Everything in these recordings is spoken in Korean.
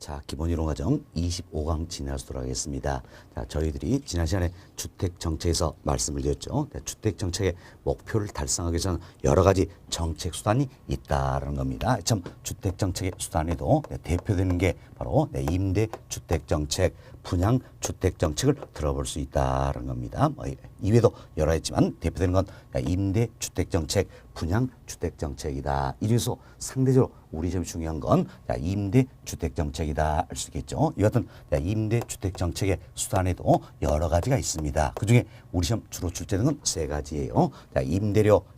자, 기본이론과정 25강 진행하도록 하겠습니다. 자, 저희들이 지난 시간에 주택정책에서 말씀을 드렸죠. 주택정책의 목표를 달성하기 위해서는 여러 가지 정책 수단이 있다는 겁니다. 참 주택정책의 수단에도 대표되는 게 바로 임대주택정책, 분양주택정책을 들어볼 수 있다는 겁니다. 이외에도 여러 있지만 대표되는 건 임대주택정책, 분양주택정책이다. 이 중에서 상대적으로 우리 좀 중요한 건 임대주택정책이다 할 수 있겠죠. 이 같은 임대주택정책의 수단에도 여러 가지가 있습니다. 그중에 우리 시험 주로 출제되는 건 세 가지예요.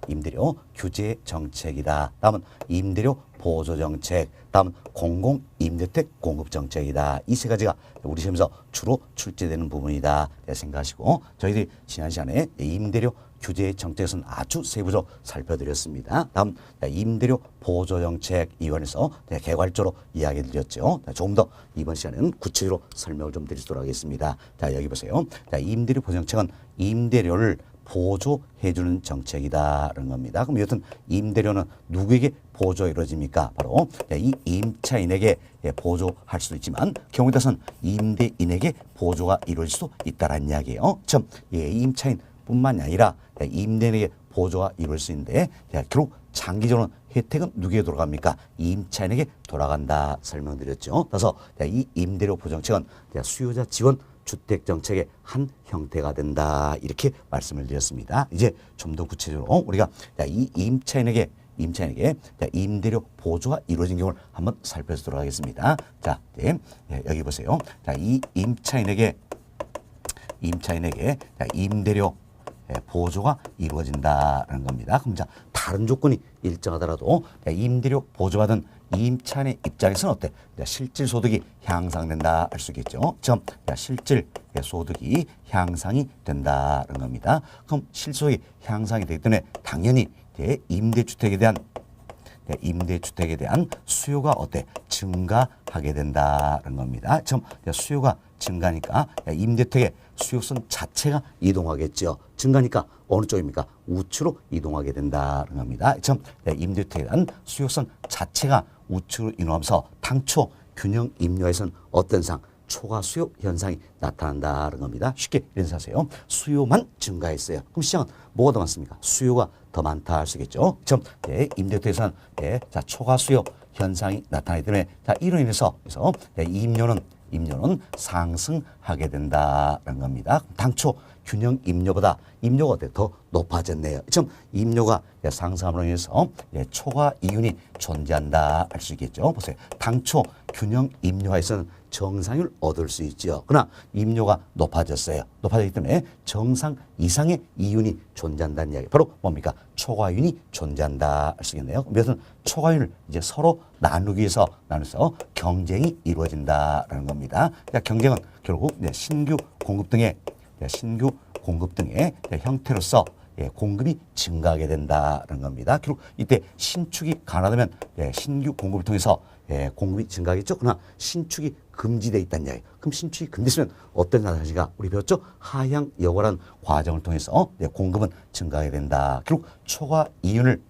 임대료 규제 정책이다. 다음은 임대료 보조 정책, 다음은 공공임대주택 공급 정책이다. 이 세 가지가 우리 시험에서 주로 출제되는 부분이다 생각하시고, 저희들이 지난 시간에 임대료 규제 정책에서는 아주 세부적으로 살펴드렸습니다. 다음 임대료 보조 정책 이관에서 개괄적으로 이야기 드렸죠. 조금 더 이번 시간에는 구체적으로 설명을 좀 드리도록 하겠습니다. 자, 여기 보세요. 자, 임대료 보조 정책은 임대료를 보조해주는 정책이다라는 겁니다. 그럼 여튼 임대료는 누구에게 보조가 이루어집니까? 바로 이 임차인에게 보조할 수도 있지만 경우에 따라서는 임대인에게 보조가 이루어질 수도 있다는 이야기예요. 참 임차인뿐만이 아니라 임대인에게 보조가 이루어질 수 있는데 결국 장기적으로는 혜택은 누구에게 돌아갑니까? 임차인에게 돌아간다 설명드렸죠. 그래서 이 임대료 보조 정책은 수요자 지원 주택정책의 한 형태가 된다 이렇게 말씀을 드렸습니다. 이제 좀 더 구체적으로 우리가 이 임차인에게 임대료 보조가 이루어진 경우를 한번 살펴보도록 하겠습니다. 자, 여기 보세요. 자, 이 임차인에게 임대료 보조가 이루어진다는 겁니다. 그럼 자, 다른 조건이 일정하더라도 임대료 보조받은 임차인의 입장에서는 어때? 실질 소득이 향상된다 할 수 있겠죠. 실질 소득이 향상이 된다는 겁니다. 그럼 실질 소득이 향상이 되기 때문에 당연히 임대주택에 대한 수요가 어때? 증가하게 된다는 겁니다. 수요가 증가니까 임대주택의 수요성 자체가 이동하겠죠. 증가니까 어느 쪽입니까? 우측으로 이동하게 된다는 겁니다. 임대주택에 대한 수요성 자체가 우측으로 이동하면서 당초 균형 임료에서는 어떤 초과 수요 현상이 나타난다는 겁니다. 쉽게 이런 생각하세요. 수요만 증가했어요. 그럼 시장은 뭐가 더 많습니까? 수요가 더 많다 할 수 있겠죠. 임대주택에서는 초과 수요 현상이 나타나기 때문에 이로 인해서 임료는 상승하게 된다는 겁니다. 당초 균형 임료보다 임료가 더 높아졌네요. 임료가 상승함으로 인해서 초과 이윤이 존재한다 할 수 있겠죠. 보세요. 당초 균형 임료하에서는 정상을 얻을 수 있죠. 그러나 임료가 높아졌어요. 높아졌기 때문에 정상 이상의 이윤이 존재한다는 이야기. 바로 뭡니까? 초과이윤이 존재한다 할 수 있겠네요. 그래서 초과이윤을 이제 서로 나누기 위해서 경쟁이 이루어진다라는 겁니다. 경쟁은 결국 신규 공급 등의 형태로서 공급이 증가하게 된다는 겁니다. 결국 이때 신축이 가능하다면 신규 공급을 통해서 공급이 증가하겠죠. 그러나 신축이 금지되어 있다는 이야기. 그럼 신축이 금지되면 어떤 나타나시가 우리 배웠죠? 하향 여과라는 과정을 통해서 공급은 증가하게 된다. 결국 초과이윤을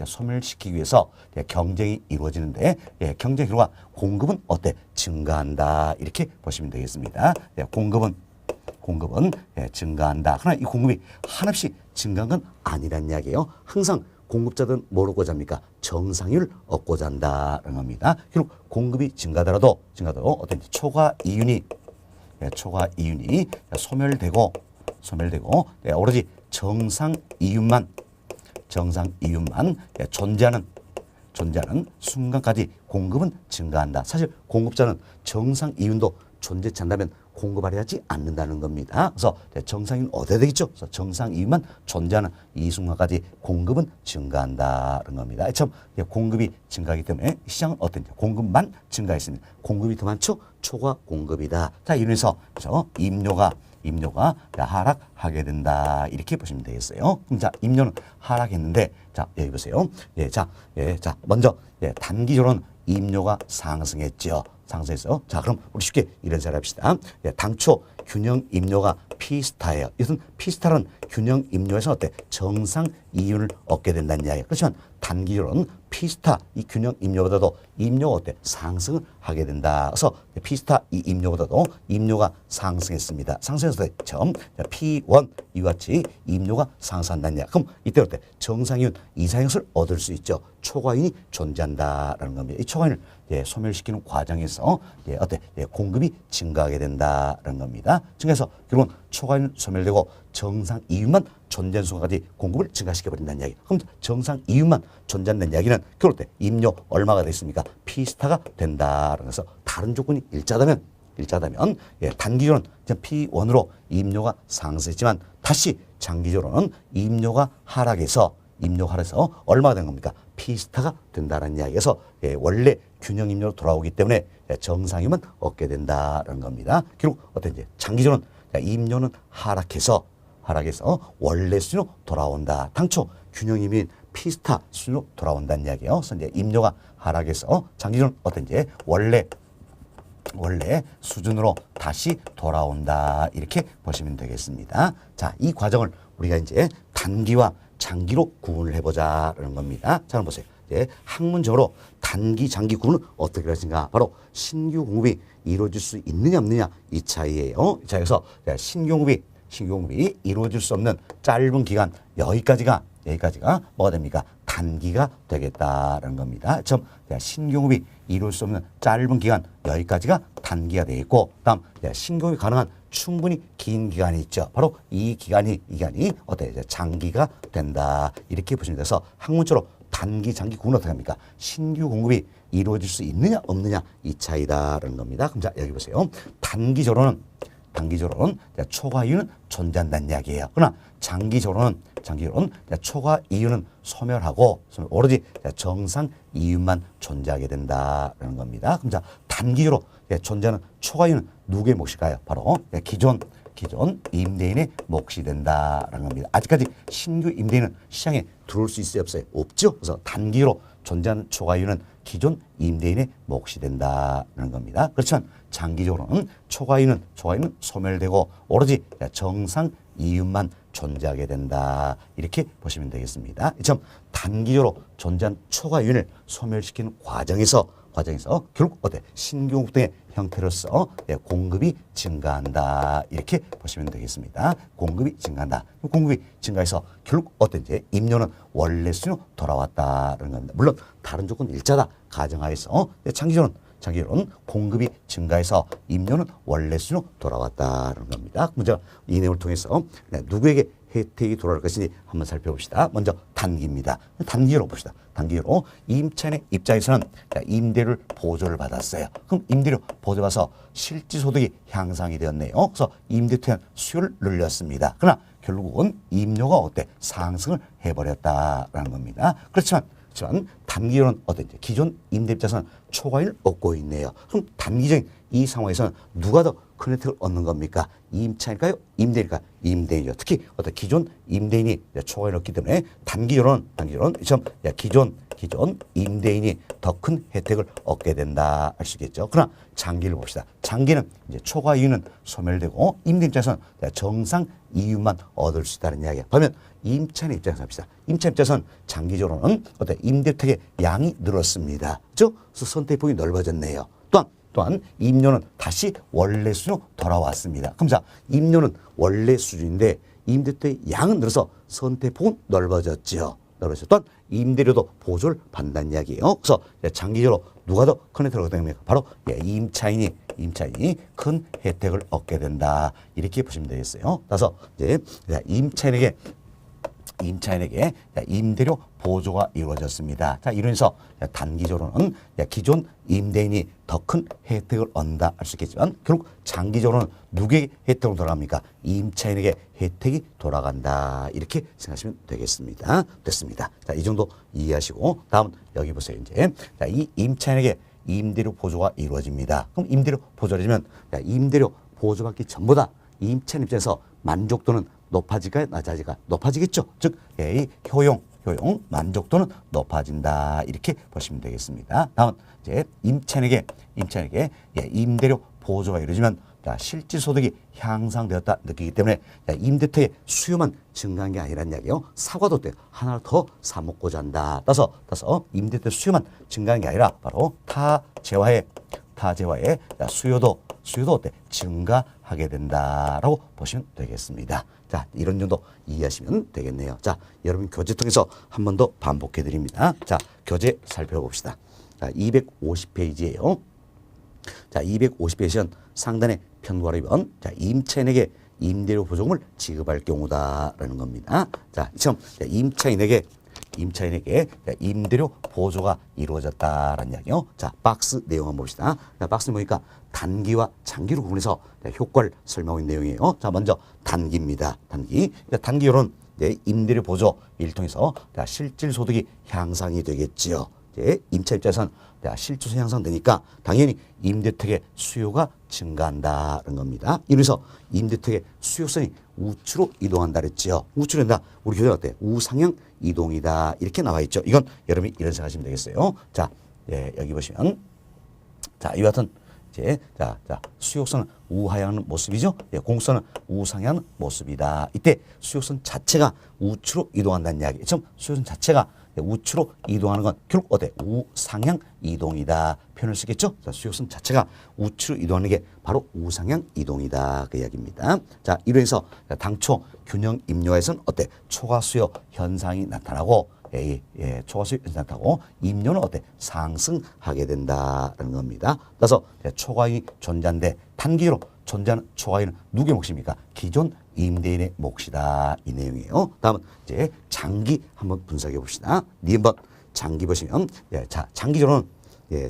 소멸시키기 위해서 경쟁이 이루어지는데 경쟁 결과 공급은 어때? 증가한다. 이렇게 보시면 되겠습니다. 공급은 증가한다. 그러나 이 공급이 한없이 증가한 건 아니란 이야기예요. 항상 공급자들은 뭐로고자 합니까? 정상률을 얻고자 한다는 겁니다. 결국 공급이 증가하더라도 어떤 초과 이윤이 소멸되고 오로지 정상 이윤만 존재하는 순간까지 공급은 증가한다. 사실 공급자는 정상 이윤도 존재치 않다면 공급하려지 않는다는 겁니다. 그래서 정상이윤 얻어야 되겠죠. 그래서 정상이윤만 존재하는 이 순간까지 공급은 증가한다는 겁니다. 공급이 증가하기 때문에 시장은 어떤지 공급만 증가했습니다. 공급이 더 많죠. 초과 공급이다. 자, 이래서 임료가 하락하게 된다. 이렇게 보시면 되겠어요. 그럼 임료는 하락했는데 여기 보세요. 먼저 단기적으로는 임료가 상승했죠. 상승했어요. 그럼 우리 쉽게 이런 생각 합시다. 당초 균형 임료가 P스타예요. 이것은 P스타는 균형 임료에서 어때? 정상 이윤을 얻게 된다는 이야기. 그렇지만 단기적으로는 피스타 이 균형 임료보다도 임료가 어때? 상승을 하게 된다. 그래서 피스타 이 임료보다도 임료가 상승했습니다. 상승해서 처음 P1 이와 같이 임료가 상승한다는 이야기. 그럼 이때 어때? 정상이윤 이상의 것을 얻을 수 있죠. 초과이윤이 존재한다라는 겁니다. 이 초과이윤을 소멸시키는 과정에서 어때? 공급이 증가하게 된다라는 겁니다. 증가해서 결국은 초과이윤 소멸되고 정상 이윤만 존재하는 순간까지 공급을 증가시켜버린다는 이야기. 그럼 정상 이윤만 존재한다는 이야기는 그럴 때 임료 얼마가 됐습니까? P스타가 된다라는 것에서 다른 조건이 일자다면 단기적으로는 P1으로 임료가 상승했지만 다시 장기적으로는 임료가 하락해서 얼마가 된 겁니까? P스타가 된다는 이야기에서 원래 균형 임료로 돌아오기 때문에 정상이면 얻게 된다는 겁니다. 결국 어떤지 장기적으로는 임료는 하락해서 원래 수준으로 돌아온다. 당초 균형 임료인 P스타 수준으로 돌아온다는 이야기예요. 그래서 이제 임료가 하락해서 장기적으로는 어떤지 원래 수준으로 다시 돌아온다. 이렇게 보시면 되겠습니다. 자, 이 과정을 우리가 이제 단기와 장기로 구분을 해보자라는 겁니다. 자, 한번 보세요. 이제 학문적으로 단기, 장기 구분은 어떻게 하신가? 바로 신규 공급이 이루어질 수 있느냐 없느냐 이 차이예요. 자, 그래서 신규 공급이 이루어질 수 없는 짧은 기간 여기까지가 뭐가 됩니까? 단기가 되겠다라는 겁니다. 처음 신규 공급이 이루어질 수 없는 짧은 기간 여기까지가 단기가 되겠고, 다음 신규 공급이 가능한 충분히 긴 기간이 있죠. 바로 이 기간이 어때요? 장기가 된다. 이렇게 보시면 돼서 학문적으로 단기, 장기 구분 어떻게 합니까? 신규 공급이 이루어질 수 있느냐 없느냐 이 차이다라는 겁니다. 그럼 자, 여기 보세요. 단기적으로는 초과 이윤은 존재한다는 이야기예요. 그러나 장기적으로는 초과 이윤은 소멸하고 오로지 정상 이윤만 존재하게 된다라는 겁니다. 그럼 자, 단기적으로 존재하는 초과 이윤은 누구의 몫일까요? 바로 기존 임대인의 몫이 된다라는 겁니다. 아직까지 신규 임대인은 시장에 들어올 수 있어요, 없어요? 없죠. 그래서 단기로 존재하는 초과 이윤은 기존 임대인의 몫이 된다는 겁니다. 그렇지만 장기적으로는 초과 이윤은 소멸되고 오로지 정상 이윤만 존재하게 된다. 이렇게 보시면 되겠습니다. 이 점 단기적으로 존재한 초과 이윤을 소멸시키는 과정에서 결국 어때? 신규 공급 등의 형태로서 공급이 증가한다. 이렇게 보시면 되겠습니다. 공급이 증가한다. 공급이 증가해서 결국 어떤지 임료는 원래 수준으로 돌아왔다는 겁니다. 물론 다른 조건 일자다 가정하에서 장기적으로는 공급이 증가해서 임료는 원래 수준으로 돌아왔다는 겁니다. 먼저 이 내용을 통해서 누구에게 혜택이 돌아올 것인지 한번 살펴봅시다. 먼저 단기입니다. 단기로 봅시다. 단기로 임차인의 입장에서는 임대료 보조를 받았어요. 그럼 임대료 보조 받아서 실질소득이 향상이 되었네요. 그래서 임대 투자한 수요를 늘렸습니다. 그러나 결국은 임료가 어때? 상승을 해버렸다라는 겁니다. 그렇지만 단기로는 어떤지 기존 임대입자에서는 초과이윤을 얻고 있네요. 그럼 단기적인 이 상황에서는 누가 더 큰 혜택을 얻는 겁니까? 임차인일까요? 임대인일까요? 임대인이죠. 특히 어떤 기존 임대인이 초과이윤을 얻기 때문에 단기적으로는 기존 임대인이 더 큰 혜택을 얻게 된다 할 수 있겠죠. 그러나 장기를 봅시다. 장기는 이제 초과이윤은 소멸되고 임대인 입장에서는 정상 이윤만 얻을 수 있다는 이야기야. 그러면 임차인 입장에서 합시다. 임차인 입장에서는 장기적으로는 어때? 임대택의 양이 늘었습니다. 그렇죠? 그래서 선택폭이 넓어졌네요. 또한 임료는 다시 원래 수준으로 돌아왔습니다. 그럼 자, 임료는 원래 수준인데 임대택의 양은 늘어서 선택폭은 넓어졌죠. 또한 임대료도 보조를 받는다는 이야기예요. 그래서 장기적으로 누가 더 큰 혜택을 얻게 됩니까? 바로 임차인이 큰 혜택을 얻게 된다. 이렇게 보시면 되겠어요. 따라서 이제 임차인에게 임대료 보조가 이루어졌습니다. 자, 이러면서 단기적으로는 기존 임대인이 더 큰 혜택을 얻는다 할 수 있겠지만 결국 장기적으로는 누구에게 혜택으로 돌아갑니까? 임차인에게 혜택이 돌아간다. 이렇게 생각하시면 되겠습니다. 됐습니다. 자, 이 정도 이해하시고 다음 여기 보세요. 이제 자, 이 임차인에게 임대료 보조가 이루어집니다. 그럼 임대료 보조를 해주면 임대료 보조받기 전보다 임차인 입장에서 만족도는 높아질까요? 낮아질까요? 높아지겠죠. 즉, 이 효용, 만족도는 높아진다. 이렇게 보시면 되겠습니다. 다음, 이제 임차인에게 임대료 보조가 이루어지면 자, 실질소득이 향상되었다 느끼기 때문에 자, 임대택의 수요만 증가한 게 아니란 이야기예요. 사과도 어때요? 하나 더 사 먹고자 한다. 따라서 임대택 수요만 증가한 게 아니라 바로 타재화의 자, 수요도 어때? 증가하게 된다라고 보시면 되겠습니다. 자, 이런 정도 이해하시면 되겠네요. 자, 여러분 교재 통해서 한 번 더 반복해 드립니다. 자, 교재 살펴봅시다. 자, 250페이지예요. 자, 250페이지는 상단의 편과로 2번. 자, 임차인에게 임대료 보조금을 지급할 경우다라는 겁니다. 자, 이처럼 임차인에게 임대료 보조가 이루어졌다라는 이야기요. 자, 박스 내용 한번 봅시다. 자, 박스 보니까 단기와 장기로 구분해서 효과를 설명하고 있는 내용이에요. 자, 먼저 단기입니다. 단기로는 임대료 보조 일 통해서 실질 소득이 향상이 되겠지요. 임차 입장에서는 실질 향상되니까 당연히 임대택의 수요가 증가한다는 겁니다. 이래서 임대택의 수요성이 우측으로 이동한다 그랬죠. 우측으로 된다. 우리 교재 어때? 우상향 이동이다. 이렇게 나와 있죠. 이건 여러분이 이런 생각하시면 되겠어요. 자, 여기 보시면 자, 이와 같은 수요성은 우하향하는 모습이죠. 공수는 우상향하는 모습이다. 이때 수요성 자체가 우측으로 이동한다는 이야기. 좀 수요성 자체가 우측으로 이동하는 건 결국 어때? 우상향 이동이다. 표현을 쓰겠죠? 자, 수요성 자체가 우측으로 이동하는 게 바로 우상향 이동이다. 그 이야기입니다. 자, 이로해서 당초 균형 임료에서는 어때? 초과 수요 현상이 나타나고 초과 수요 현상이 나타나고 임료는 어때? 상승하게 된다는 겁니다. 따라서 초과이 존재한데 단기로 존재하는 초과이는 누구의 몫입니까? 기존 임대인의 몫이다. 이 내용이에요. 다음은 이제 장기 한번 분석해 봅시다. 한번 장기 보시면 자, 장기적으로는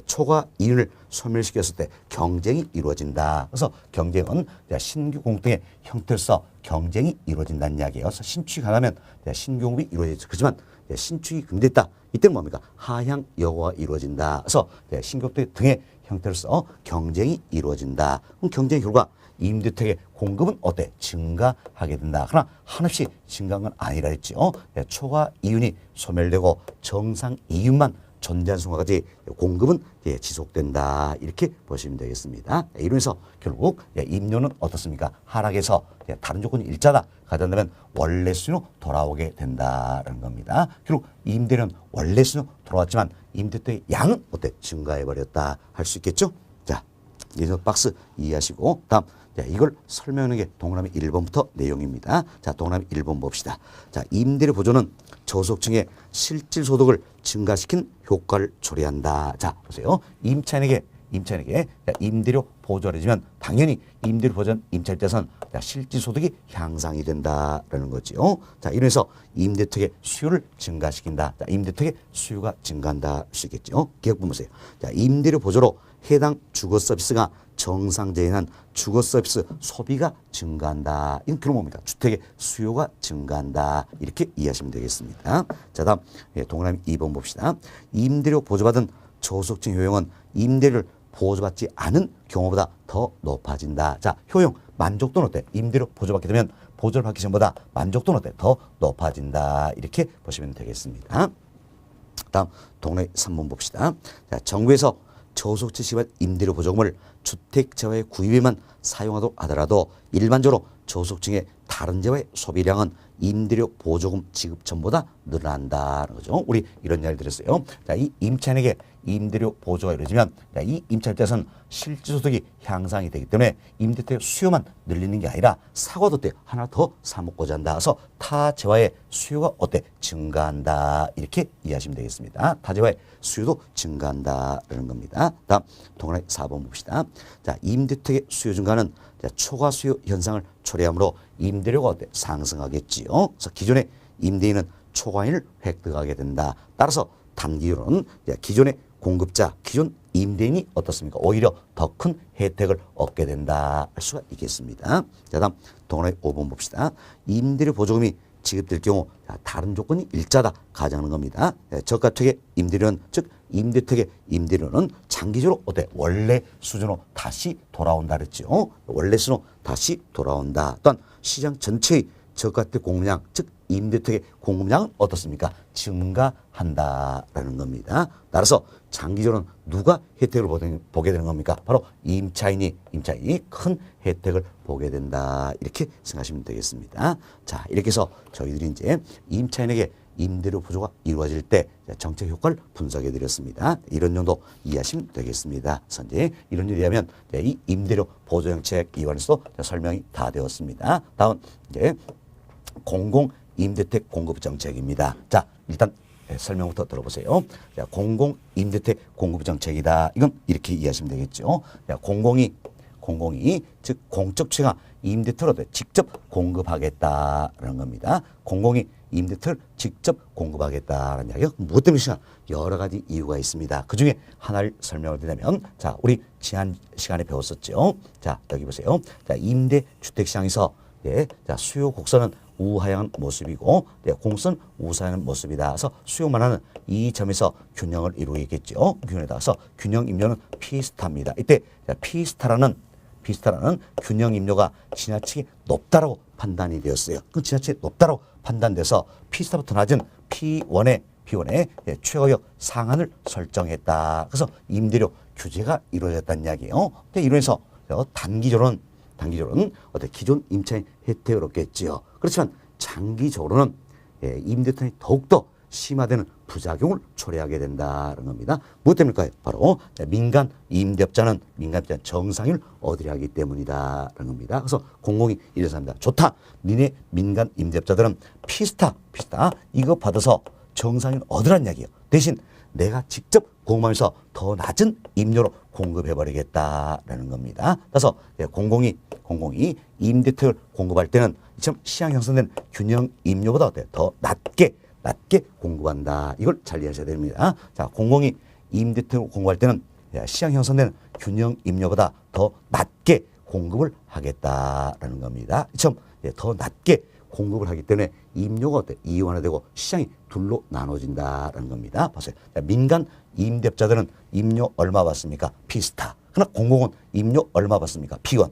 초과 이윤을 소멸시켰을 때 경쟁이 이루어진다. 그래서 경쟁은 신규 공동의 형태로서 경쟁이 이루어진다는 이야기예요. 그래서 신축이 가능하면 신규 공급이 이루어지죠. 그렇지만 신축이 금됐다. 이때는 뭡니까? 하향 여고가 이루어진다. 그래서 신규 등의 형태로서 경쟁이 이루어진다. 그럼 경쟁의 결과 임대택의 공급은 어때? 증가하게 된다. 그러나 한없이 증가한 건 아니라 했죠. 초과 이윤이 소멸되고 정상 이윤만 존재한 순간까지 공급은 지속된다. 이렇게 보시면 되겠습니다. 이러면서 결국 임료는 어떻습니까? 하락해서 다른 조건이 일자다. 가져간다면 원래 수준으로 돌아오게 된다는 겁니다. 결국 임대료는 원래 수준으로 돌아왔지만 임대택의 양은 어때? 증가해버렸다. 할 수 있겠죠? 자, 여기서 박스 이해하시고 다음 이걸 설명하는 게 동그라미 1번부터 내용입니다. 자, 동그라미 1번 봅시다. 자, 임대료 보조는 저소득층의 실질 소득을 증가시킨 효과를 초래한다. 자, 보세요. 임차인에게 임대료 보조를 해주면 당연히 임대료 보조는 임차인 때선 실질 소득이 향상이 된다라는 거지요. 자, 이래서 임대택의 수요를 증가시킨다. 자, 임대택의 수요가 증가한다 할 수 있겠죠. 기억 보세요. 자, 임대료 보조로 해당 주거 서비스가 정상적인 주거 서비스 소비가 증가한다. 이건 그럼 뭡니까? 주택의 수요가 증가한다. 이렇게 이해하시면 되겠습니다. 자, 다음 동그라미 2번 봅시다. 임대료 보조받은 저소득층 효용은 임대료를 보조받지 않은 경우보다 더 높아진다. 자, 효용, 만족도는 어때? 임대료 보조받게 되면 보조를 받기 전보다 만족도는 어때? 더 높아진다. 이렇게 보시면 되겠습니다. 다음 동그라미 3번 봅시다. 자, 정부에서 저소득층 시발 임대료 보조금을 주택 재화의 구입에만 사용하도록 하더라도 일반적으로 저소득층의 다른 재화의 소비량은 임대료 보조금 지급 전보다 늘어난다는 거죠. 우리 이런 이야기를 드렸어요. 자, 이 임차인에게 임대료 보조가 이루어지면 이 임차 입장에서는 실질소득이 향상이 되기 때문에 임대택 수요만 늘리는 게 아니라 사과도 어때? 하나 더 사먹고자 한다. 그래서 타재화의 수요가 어때? 증가한다. 이렇게 이해하시면 되겠습니다. 타재화의 수요도 증가한다라는 겁니다. 다음 동그라미 4번 봅시다. 자, 임대택의 수요 증가는 초과 수요 현상을 초래하므로 임대료가 어때? 상승하겠지요. 그래서 기존의 임대인은 초과인을 획득하게 된다. 따라서 단기로는 기존의 공급자, 기존 임대인이 어떻습니까? 오히려 더 큰 혜택을 얻게 된다 할 수가 있겠습니다. 자, 다음 동그라미 5번 봅시다. 임대료 보조금이 지급될 경우 다른 조건이 일자다 가정하는 겁니다. 저가택의 임대료는 즉 임대택의 임대료는 장기적으로 어때? 원래 수준으로 다시 돌아온다 그랬죠. 원래 수준으로 다시 돌아온다. 또한 시장 전체의 저가택 공급량 즉 임대택의 공급량은 어떻습니까? 증가한다라는 겁니다. 따라서 장기적으로는 누가 혜택을 보게 되는 겁니까? 바로 임차인이 큰 혜택을 보게 된다. 이렇게 생각하시면 되겠습니다. 자, 이렇게 해서 저희들이 이제 임차인에게 임대료 보조가 이루어질 때 정책 효과를 분석해 드렸습니다. 이런 정도 이해하시면 되겠습니다. 현재 이런 일이 하면 이 임대료 보조 정책 이관에서도 설명이 다 되었습니다. 다음 이제 공공 임대택 공급 정책입니다. 자, 일단 설명부터 들어보세요. 자, 공공 임대택 공급 정책이다. 이건 이렇게 이해하시면 되겠죠. 자, 공공이 즉 공적 주체가 임대택을 직접 공급하겠다라는 겁니다. 공공이 임대택을 직접 공급하겠다는 이야기가 무엇 때문이냐? 여러 가지 이유가 있습니다. 그 중에 하나를 설명을 드리면, 자, 우리 지난 시간에 배웠었죠. 자, 여기 보세요. 자, 임대 주택 시장에서 자, 수요 곡선은 우하향 모습이고 공선 우상향 모습이다. 그래서 수요만 하는 이 점에서 균형을 이루겠죠. 균형에 따라서 균형 임료는 P스타입니다. 이때 P스타라는 균형 임료가 지나치게 높다라고 판단이 되었어요. 그 지나치게 높다라고 판단돼서 P스타부터 낮은 P1의 최고역 상한을 설정했다. 그래서 임대료 규제가 이루어졌다는 이야기예요. 이로 해서 단기적으로는 기존 임차인 혜택을 얻겠지요. 그렇지만 장기적으로는 임대차이 더욱더 심화되는 부작용을 초래하게 된다는 겁니다. 무엇 때문일까요? 바로 민간 임대업자는 정상률 얻으려 하기 때문이다라는 겁니다. 그래서 공공이 이래서 합니다. 좋다. 니네 민간 임대업자들은 피스타 이거 받아서 정상률 얻으라는 이야기예요. 대신 내가 직접 공급하면서 더 낮은 임료로 공급해버리겠다라는 겁니다. 따라서 공공이 임대택을 공급할 때는 시장 형성된 균형 임료보다 더 낮게 공급한다. 이걸 잘 이해하셔야 됩니다. 자, 공공이 임대택을 공급할 때는 시장 형성된 균형 임료보다 더 낮게 공급을 하겠다라는 겁니다. 더 낮게 공급을 하기 때문에 임료가 이완화되고 시장이 둘로 나눠진다라는 겁니다. 보세요. 민간 임대업자들은 임료 얼마 받습니까? P스타. 그러나 공공은 임료 얼마 받습니까? P1.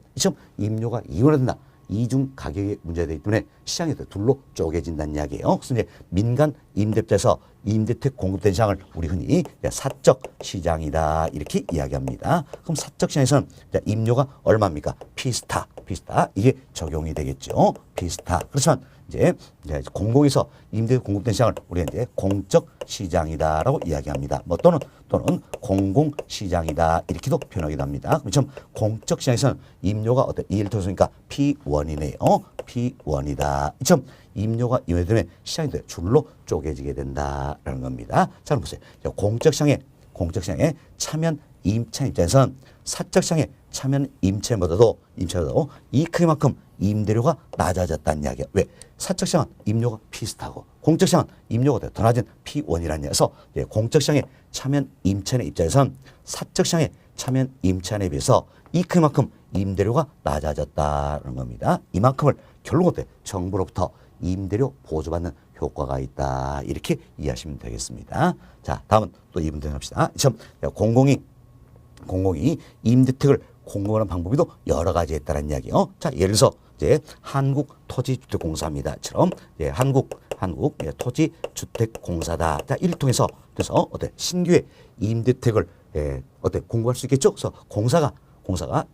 임료가 이완화된다. 이중 가격의 문제가 되기 때문에 시장이 둘로 쪼개진다는 이야기예요. 그래서 이제 민간 임대업자에서 임대택 공급된 시장을 우리 흔히 사적 시장이다 이렇게 이야기합니다. 그럼 사적 시장에서는 임료가 얼마입니까? P스타 이게 적용이 되겠죠. P스타. 그렇지만 이제 공공에서 임대택 공급된 시장을 우리가 이제 공적 시장이다라고 이야기합니다. 또는 공공 시장이다 이렇게도 표현하기도 합니다. 그렇죠? 공적 시장에서는 임료가 예를 들어서니까 P1이네요. P1이다. 임료가 이완되면 시장이 줄로 쪼개지게 된다라는 겁니다. 자, 그럼 보세요. 공적 시장에 참여한 임차인 입장에서는 사적 시장에 참여한 임차인보다도 이 크기만큼 임대료가 낮아졌다는 이야기야. 왜? 사적 시장은 임료가 P스타고 공적 시장은 임료가 더 낮은 P1이라는 이야기에서 공적 시장에 참여한 임차인의 입장에서는 사적 시장에 참여한 임차인에 비해서 이 크기만큼 임대료가 낮아졌다는 겁니다. 이만큼을 결론 정부로부터 임대료 보조받는 효과가 있다. 이렇게 이해하시면 되겠습니다. 자, 다음은 또 이 문제 합시다. 공공이 임대택을 공급하는 방법이 또 여러 가지 있다는 이야기요. 자, 예를 들어서 이제 한국토지주택공사입니다.처럼 한국토지주택공사다. 자, 이를 통해서 신규의 임대택을 공급할 수 있겠죠. 그래서 공사가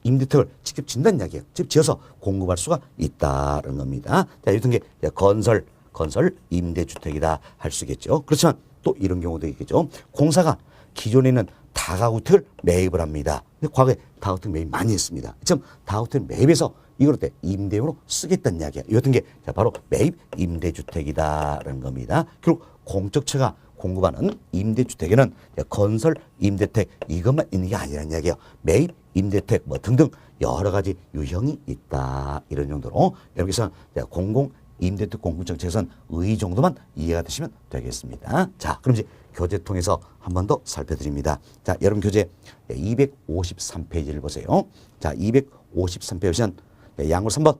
임대택을 직접 짓는다는 이야기예요. 직접 지어서 공급할 수가 있다는 겁니다. 자, 이런 게 건설 임대주택이다 할 수 있겠죠. 그렇지만 또 이런 경우도 있겠죠. 공사가 기존에는 다가구택을 매입을 합니다. 근데 과거에 다가구택 매입 많이 했습니다. 다가구택 매입해서 이걸 임대용으로 쓰겠다는 이야기야. 이런 게 바로 매입 임대주택이다라는 겁니다. 결국 공적체가 공급하는 임대주택에는 건설 임대택 이것만 있는 게 아니라는 이야기예요. 매입 임대택 등등 여러 가지 유형이 있다. 이런 정도로 여기서 공공 임대택 공급 정책에서는 의 정도만 이해가 되시면 되겠습니다. 자, 그럼 이제 교재 통해서 한 번 더 살펴드립니다. 자, 여러분 교재 253페이지를 보세요. 자, 253페이지 보시면 양호 3번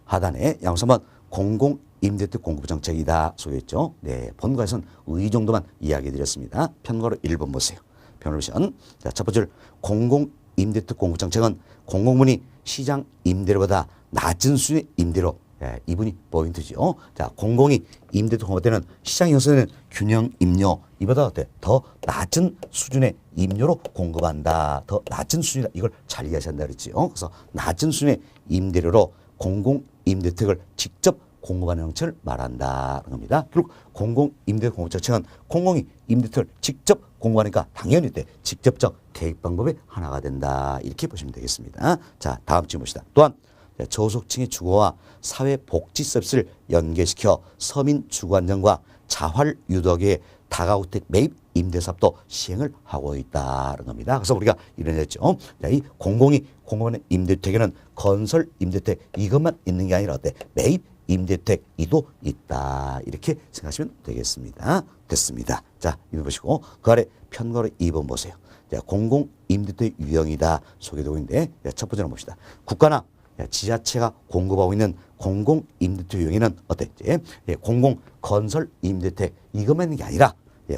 하단에 양호 3번 공공 임대택 공급 정책이다 소개했죠. 네, 본과에서는 의 정도만 이야기 드렸습니다. 편거로 1번 보세요. 편을 보시면 자, 첫 번째 공공 임대택 공급 정책은 공공문이 시장 임대료보다 낮은 수준의 임대로 예, 이분이 포인트죠. 자, 공공이 임대토 공급 때는 시장 형성되는 균형 임료 이보다 어때? 더 낮은 수준의 임료로 공급한다. 더 낮은 수준이다. 이걸 잘 이해하셔야 그랬지요. 그래서 낮은 수준의 임대료로 공공 임대택을 직접 공급하는 형체를 말한다는 겁니다. 결국 공공 임대택 공급 자체는 공공이 임대택을 직접 공급하니까 당연히 때 직접적 개입 방법의 하나가 된다. 이렇게 보시면 되겠습니다. 자, 다음 질문 봅시다. 또한 저소득층의 주거와 사회복지 서비스를 연계시켜 서민 주거 안정과 자활 유도하기 위해 다가구택 매입 임대사업도 시행을 하고 있다는 겁니다. 그래서 우리가 이런 했죠. 이 공공이 공공의 임대택에는 건설 임대택 이것만 있는 게 아니라 어때? 매입 임대택이도 있다. 이렇게 생각하시면 되겠습니다. 됐습니다. 자, 이거 보시고 그 아래 편가로 2번 보세요. 자, 공공 임대택 유형이다 소개되고 있는데 첫 번째로 봅시다. 국가나 지자체가 공급하고 있는 공공 임대택 유형에는 어때? 공공 건설 임대택 이것만 있는 게 아니라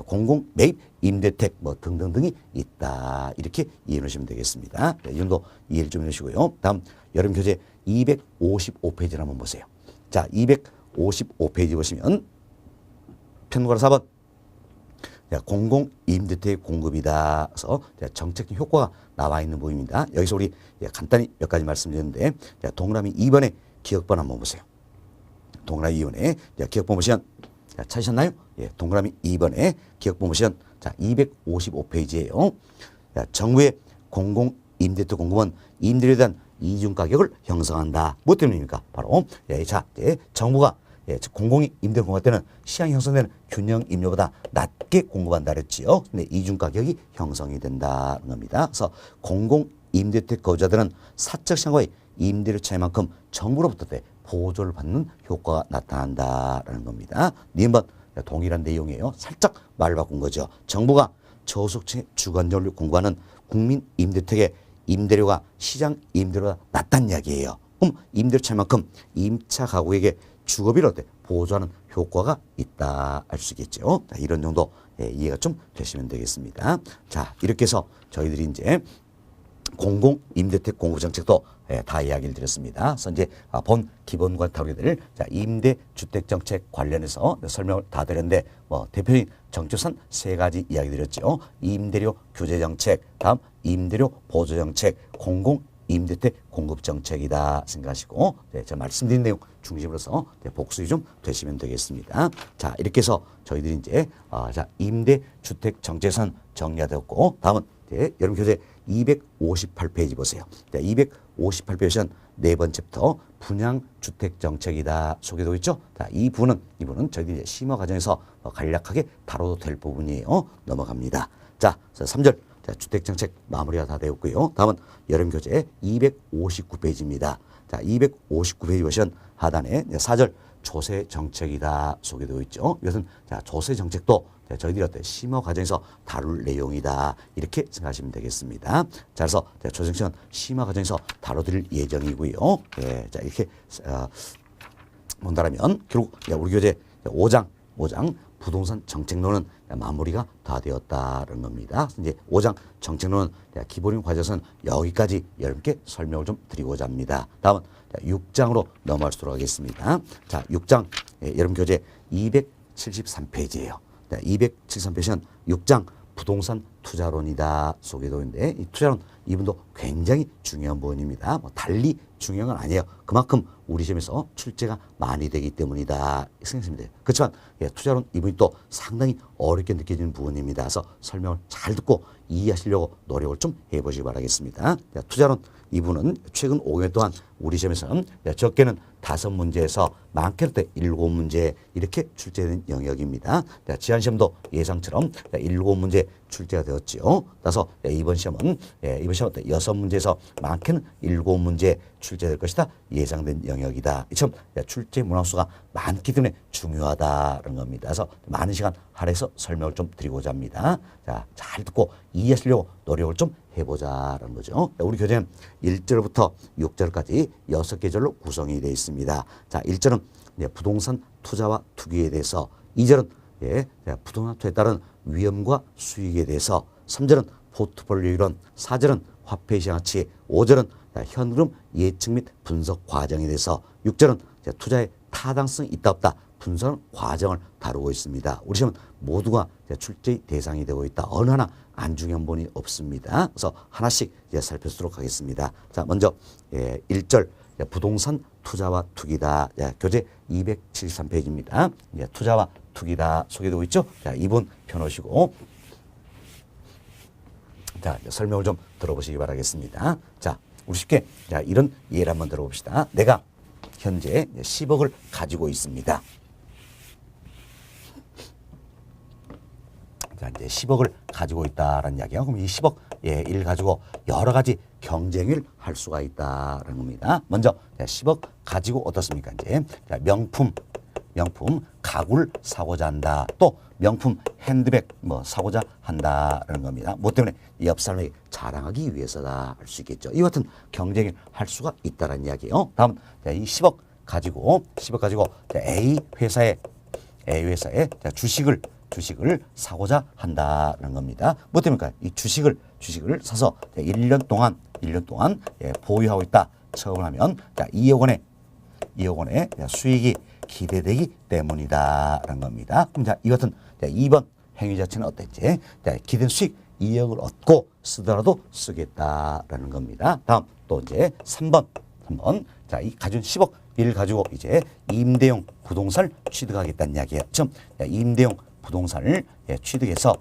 공공 매입 임대택 뭐 등등등이 있다. 이렇게 이해해 놓으시면 되겠습니다. 이 정도 이해를 좀 해주시고요. 다음 여름 교재 255페이지를 한번 보세요. 자, 255페이지 보시면 편가로 4번 공공 임대택 공급이다. 그래서 정책적 효과가 나와 있는 부분입니다. 여기서 우리 간단히 몇 가지 말씀드렸는데 동그라미 2번에 기억번 한번 보세요. 동그라미 2번에 기억번 보시면 찾으셨나요? 예, 동그라미 2번에 기억번 보시면 자, 255페이지예요. 정부의 공공 임대택 공급은 임대료에 대한 이중 가격을 형성한다. 뭐 때문입니까? 바로 정부가 공공이 임대 공급할 때는 시장 형성되는 균형 임료보다 낮게 공급한다 그랬지요. 근데 이중 가격이 형성이 된다는 겁니다. 그래서 공공 임대택 거주자들은 사적 시장과의 임대료 차이만큼 정부로부터 보조를 받는 효과가 나타난다라는 겁니다. 한번 동일한 내용이에요. 살짝 말을 바꾼 거죠. 정부가 저소득층의 주거안정을 공급하는 국민 임대택의 임대료가 시장 임대료보다 낮다는 이야기예요. 그럼 임대료 차이만큼 임차 가구에게 주거비를 어때? 보조하는 효과가 있다 할 수 있겠죠. 자, 이런 정도 이해가 좀 되시면 되겠습니다. 자, 이렇게 해서 저희들이 이제 공공 임대택 공급 정책도 다 이야기를 드렸습니다. 그래서 이제 본 기본과 다루게 될 임대 주택 정책 관련해서 설명을 다 드렸는데 뭐 대표적인 정책선 세 가지 이야기 드렸죠. 임대료 규제 정책, 다음 임대료 보조 정책, 공공 임대택 공급 정책이다 생각하시고 제가 말씀드린 내용 중심으로서 복습이 좀 되시면 되겠습니다. 자, 이렇게 해서 저희들이 이제 임대 주택 정책선 정리가 되었고 다음은 여러분 교재 258페이지 보세요. 258페이지는 네 번째부터 분양주택 정책이다 소개되고 있죠. 자, 이 부분은 저희들이 심화 과정에서 간략하게 다뤄도 될 부분이에요. 넘어갑니다. 자, 3절 주택정책 마무리가 다 되었고요. 다음은 여름교재 259페이지입니다. 자, 259페이지 보시면 하단에 4절 조세정책이다 소개되어 있죠. 이것은 조세정책도 저희들이 심화 과정에서 다룰 내용이다. 이렇게 생각하시면 되겠습니다. 자, 그래서 조세정책은 심화 과정에서 다뤄드릴 예정이고요. 예, 자, 이렇게 본다면 결국 우리 교재 5장 부동산 정책론은 마무리가 다 되었다는 겁니다. 이제 5장 정책론은 기본인 과제에서는 여기까지 여러분께 설명을 좀 드리고자 합니다. 다음은 6장으로 넘어가도록 하겠습니다. 자, 6장 여러분 교재 273페이지예요. 273페이지는 6장 부동산 투자론이다 소개되어 있는데 이 투자론 이분도 굉장히 중요한 부분입니다. 뭐 달리 중요한 건 아니에요. 그만큼 우리 시험에서 출제가 많이 되기 때문이다 생각하시면 돼요. 그렇지만 투자론 이분이 또 상당히 어렵게 느껴지는 부분입니다. 그래서 설명을 잘 듣고 이해하시려고 노력을 좀 해보시기 바라겠습니다. 투자론 이분은 최근 5년 동안 우리 시험에서는 적게는 5문제에서 많게는 7문제 이렇게 출제된 영역입니다. 지난 시험도 예상처럼 7문제 출제가 되었지요. 따라서 이번 시험은 6문제에서 많게는 7문제 출제될 것이다 예상된 영역이다. 이 시험 출제 문항수가 많기 때문에 중요하다는 겁니다. 그래서 많은 시간 할애해서 설명을 좀 드리고자 합니다. 자, 잘 듣고 이해하시려고 노력을 좀 해보자라는 거죠. 우리 교재는 1절부터 6절까지 6개 절로 구성이 되어 있습니다. 자, 1절은 부동산 투자와 투기에 대해서, 2절은 부동산 투자에 따른 위험과 수익에 대해서, 3절은 포트폴리오 이론, 4절은 화폐 시장 가치, 5절은 현금 예측 및 분석 과정에 대해서, 6절은 이제 투자의 타당성이 있다 없다 분석하는 과정을 다루고 있습니다. 우리 시험은 모두가 이제 출제 대상이 되고 있다. 어느 하나 안중한 본이 없습니다. 그래서 하나씩 이제 살펴보도록 하겠습니다. 자, 먼저 1절 부동산 투자와 투기다. 교재 273페이지입니다. 투자와 투기다 소개되고 있죠. 자, 2번 펴놓으시고 자, 설명을 좀 들어보시기 바라겠습니다. 자, 우리 쉽게 자, 이런 예를 한번 들어봅시다. 내가 현재 10억을 가지고 있습니다. 자, 이제 10억을 가지고 있다라는 이야기야. 그럼 이 10억 일 가지고 여러 가지 경쟁을 할 수가 있다라는 겁니다. 먼저 10억 가지고 어떻습니까? 이제 자, 명품 가구를 사고자 한다. 또 명품 핸드백 사고자 한다라는 겁니다. 뭐 때문에 옆 사람에게 자랑하기 위해서다 할 수 있겠죠. 이와 같은 경쟁을 할 수가 있다라는 이야기예요. 다음 이 10억 가지고 A 회사에 주식을 사고자 한다는 겁니다. 뭐 때문일까요? 이 주식을 사서 1년 동안 보유하고 있다. 처음을 하면 2억 원의 수익이 기대되기 때문이다라는 겁니다. 그럼 자, 이 같은 2번 행위 자체는 어땠지? 기대된 수익 2억을 얻고 쓰더라도 쓰겠다라는 겁니다. 다음 또 이제 3번 자, 이 가진 10억 일 가지고 이제 임대용 부동산을 취득하겠다는 이야기예요. 즉 임대용 부동산을 취득해서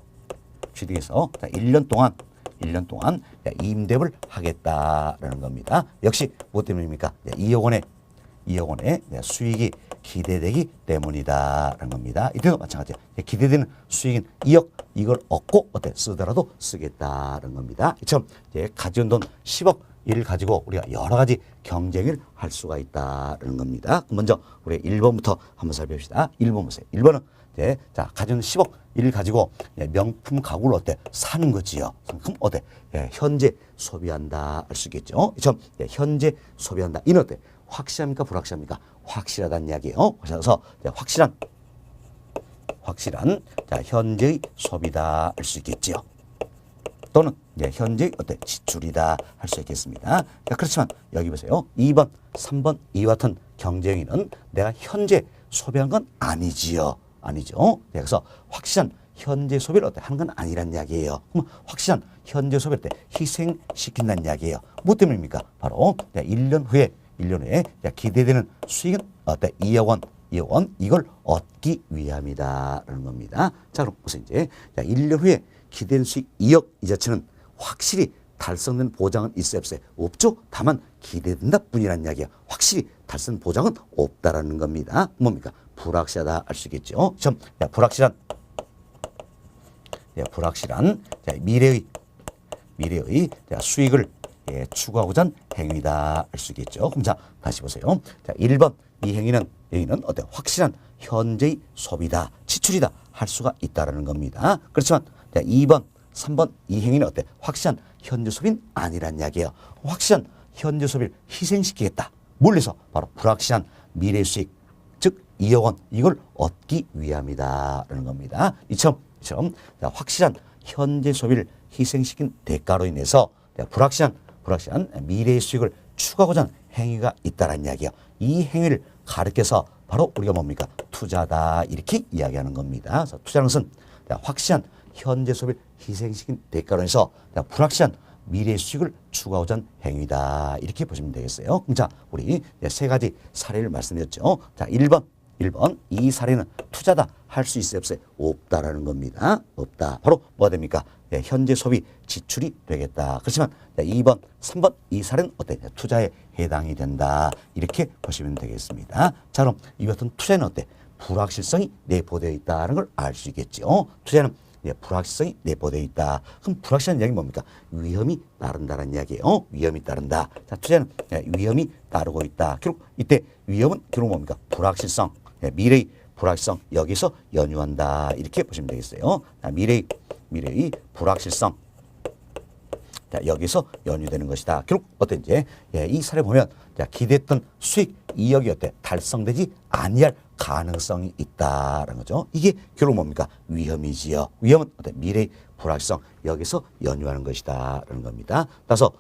1년 동안 임대를 하겠다라는 겁니다. 역시 무엇 때문입니까? 2억 원의 수익이 기대되기 때문이다라는 겁니다. 이때도 마찬가지예요. 기대되는 수익인 2억 이걸 얻고 쓰더라도 쓰겠다라는 겁니다. 이처럼 가져온 돈 10억 일 가지고 우리가 여러 가지 경쟁을 할 수가 있다는 겁니다. 먼저 우리 1번부터 한번 살펴봅시다. 1번 보세요. 1번은 자, 가진 10억 일 가지고 명품 가구를 사는 거지요. 그럼 현재 소비한다 할 수 있겠죠. 현재 소비한다. 이는 확실합니까? 불확실합니까? 확실하다는 이야기예요. 그래서 확실한 자, 현재의 소비다 할 수 있겠지요. 또는 현재 지출이다 할 수 있겠습니다. 그렇지만 여기 보세요. 2번, 3번 이와 같은 경쟁인은 내가 현재 소비한 건 아니지요. 아니죠. 그래서 확실한 현재 소비를 하는 건 아니란 이야기예요. 그럼 확실한 현재 소비를 희생시킨다는 이야기예요. 뭐 때문입니까? 바로 1년 후에 기대되는 수익은 2억 원 이걸 얻기 위함이다라는 겁니다. 자, 그럼 무슨 이제 1년 후에 기대된 수익 2억 이 자체는 확실히 달성된 보장은 있어요, 없어요? 없죠. 다만 기대된다 뿐이라는 이야기야. 확실히 달성 보장은 없다라는 겁니다. 뭡니까? 불확실하다 할 수 있겠죠. 불확실한 미래의 수익을 추구하고자 하는 행위다 할 수 있겠죠. 그럼 자, 다시 보세요. 자, 1번 이 행위는 확실한 현재의 소비다, 지출이다 할 수가 있다라는 겁니다. 그렇지만 자, 2번, 3번 이 행위는 확실한 현재 소비는 아니란 이야기예요. 확실한 현재 소비를 희생시키겠다. 뭘 위해서? 바로 불확실한 미래 수익, 즉 2억 원 이걸 얻기 위함이다라는 겁니다. 이처럼 확실한 현재 소비를 희생시킨 대가로 인해서 불확실한 미래의 수익을 추구하고자 하는 행위가 있다는 이야기예요. 이 행위를 가르쳐서 바로 우리가 뭡니까? 투자다 이렇게 이야기하는 겁니다. 그래서 투자는 것은 확실한 현재 소비를 희생시킨 대가로 인해서 불확실한 미래의 수익을 추구하고자 하는 행위다 이렇게 보시면 되겠어요. 그럼 자, 우리 세 가지 사례를 말씀드렸죠. 자, 1번 이 사례는 투자다 할 수 있어요, 없어요? 없다라는 겁니다. 없다. 바로 뭐가 됩니까? 현재 소비 지출이 되겠다. 그렇지만 2번, 3번 이 사례는 투자에 해당이 된다. 이렇게 보시면 되겠습니다. 자, 그럼 이 같은 투자는 불확실성이 내포되어 있다는 걸 알 수 있겠죠. 투자는 불확실성이 내포되어 있다. 그럼 불확실한 이야기는 뭡니까? 위험이 따른다는 이야기예요. 위험이 따른다. 자, 투자는 위험이 따르고 있다. 결국 이때 위험은 결국 뭡니까? 불확실성, 미래의 불확실성 여기서 연유한다. 이렇게 보시면 되겠어요. 자, 미래의 불확실성 여기서 연유되는 것이다. 결국 어떤지 이 사례 보면 기대했던 수익 2억이 달성되지 아니할 가능성이 있다라는 거죠. 이게 결국 뭡니까? 위험이지요. 위험은 미래의 불확실성 여기서 연유하는 것이다라는 겁니다. 따라서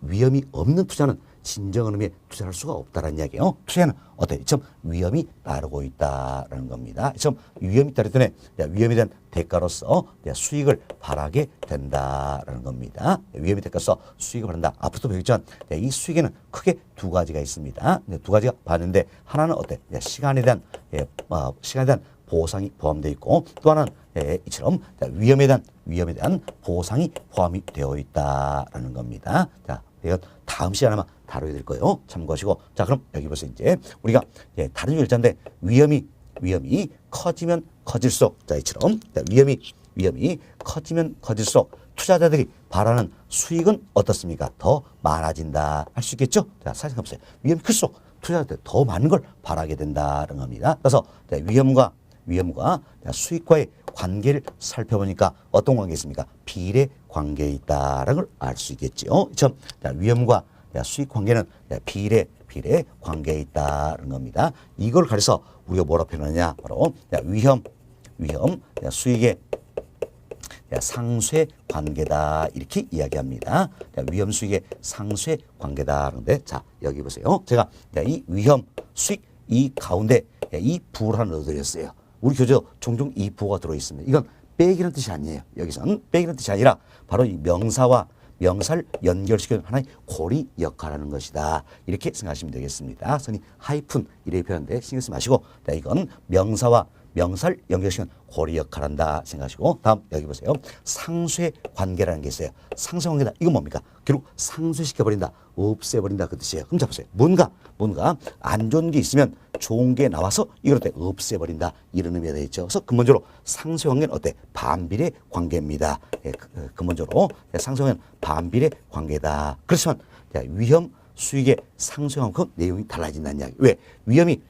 위험이 없는 투자는 진정한 의미의 투자를 할 수가 없다는 이야기예요. 투자는 어때? 이점 위험이 따르고 있다라는 겁니다. 이점 위험이 따르기 때문에 위험에 대한 대가로서 수익을 바라게 된다라는 겁니다. 위험이 대가로서 수익을 바란다. 앞으로도 배우겠지만 이 수익에는 크게 두 가지가 있습니다. 두 가지가 봤는데 하나는 어때? 시간에 대한 보상이 포함되어 있고 또 하나는 이처럼 위험에 대한 보상이 포함이 되어 있다라는 겁니다. 자, 이건 다음 시간에 아마 다루게 될 거예요. 참고하시고. 자, 그럼 여기 보세요. 이제 우리가 다른 일자인데 위험이 커지면 커질수록 자, 이처럼 위험이 커지면 커질수록 투자자들이 바라는 수익은 어떻습니까? 더 많아진다 할 수 있겠죠? 자, 사실 보세요. 위험이 클수록 투자자들 더 많은 걸 바라게 된다는 겁니다. 그래서 위험과 수익과의 관계를 살펴보니까 어떤 관계 있습니까? 비례 관계에 있다라는 걸 알 수 있겠죠. 참, 위험과 수익 관계는 비례 관계에 있다는 겁니다. 이걸 가려서 우리가 뭐라 표현하냐? 바로 위험, 수익의 상쇄 관계다 이렇게 이야기합니다. 위험 수익의 상쇄 관계다. 그런데 자, 여기 보세요. 제가 이 위험 수익 이 가운데 이 부를 하나 넣어드렸어요. 우리 교재 종종 이 부호가 들어있습니다. 이건 빼기는 뜻이 아니에요. 여기서는 빼기는 뜻이 아니라 바로 이 명사와 명사를 연결시키는 하나의 고리 역할하는 것이다. 이렇게 생각하시면 되겠습니다. 선이 하이픈 이렇게 표현하는데 신경 쓰지 마시고 이건 명사와 명사를 연결시키는 고리 역할한다 생각하시고 다음 여기 보세요. 상쇄 관계라는 게 있어요. 상쇄 관계다. 이건 뭡니까? 결국 상쇄시켜버린다. 없애버린다 그 뜻이에요. 그럼 자 보세요. 뭔가 안 좋은 게 있으면 좋은 게 나와서 이걸 어때? 없애버린다. 이런 의미가 되어 있죠. 그래서 근본적으로 상쇄 관계는 어때? 반비례 관계입니다. 근본적으로 상쇄 관계는 반비례 관계다. 그렇지만 위험 수익의 상쇄만큼 내용이 달라진다는 이야기. 왜? 위험이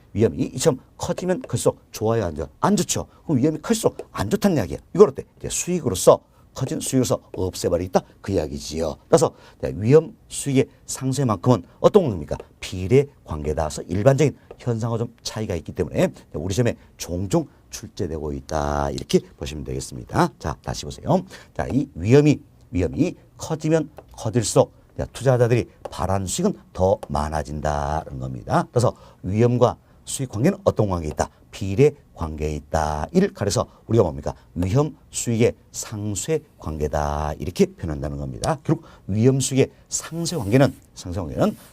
이처럼 커지면 클수록 좋아요, 안 좋죠. 그럼 위험이 클수록 안 좋다는 이야기예요. 이걸 어때? 수익으로서 커진 수익으로서 없애버리겠다 그 이야기지요. 그래서 위험 수익의 상쇄만큼은 어떤 겁니까? 비례 관계다. 그래서 일반적인 현상과 좀 차이가 있기 때문에 우리 시험에 종종 출제되고 있다. 이렇게 보시면 되겠습니다. 자, 다시 보세요. 자, 이 위험이 커지면 커질수록 투자자들이 바라는 수익은 더 많아진다는 겁니다. 그래서 위험과 수익 관계는 어떤 관계에 있다? 비례 관계에 있다. 이를 가려서 우리가 뭡니까? 위험 수익의 상쇄 관계다. 이렇게 표현한다는 겁니다. 결국 위험 수익의 상쇄 관계는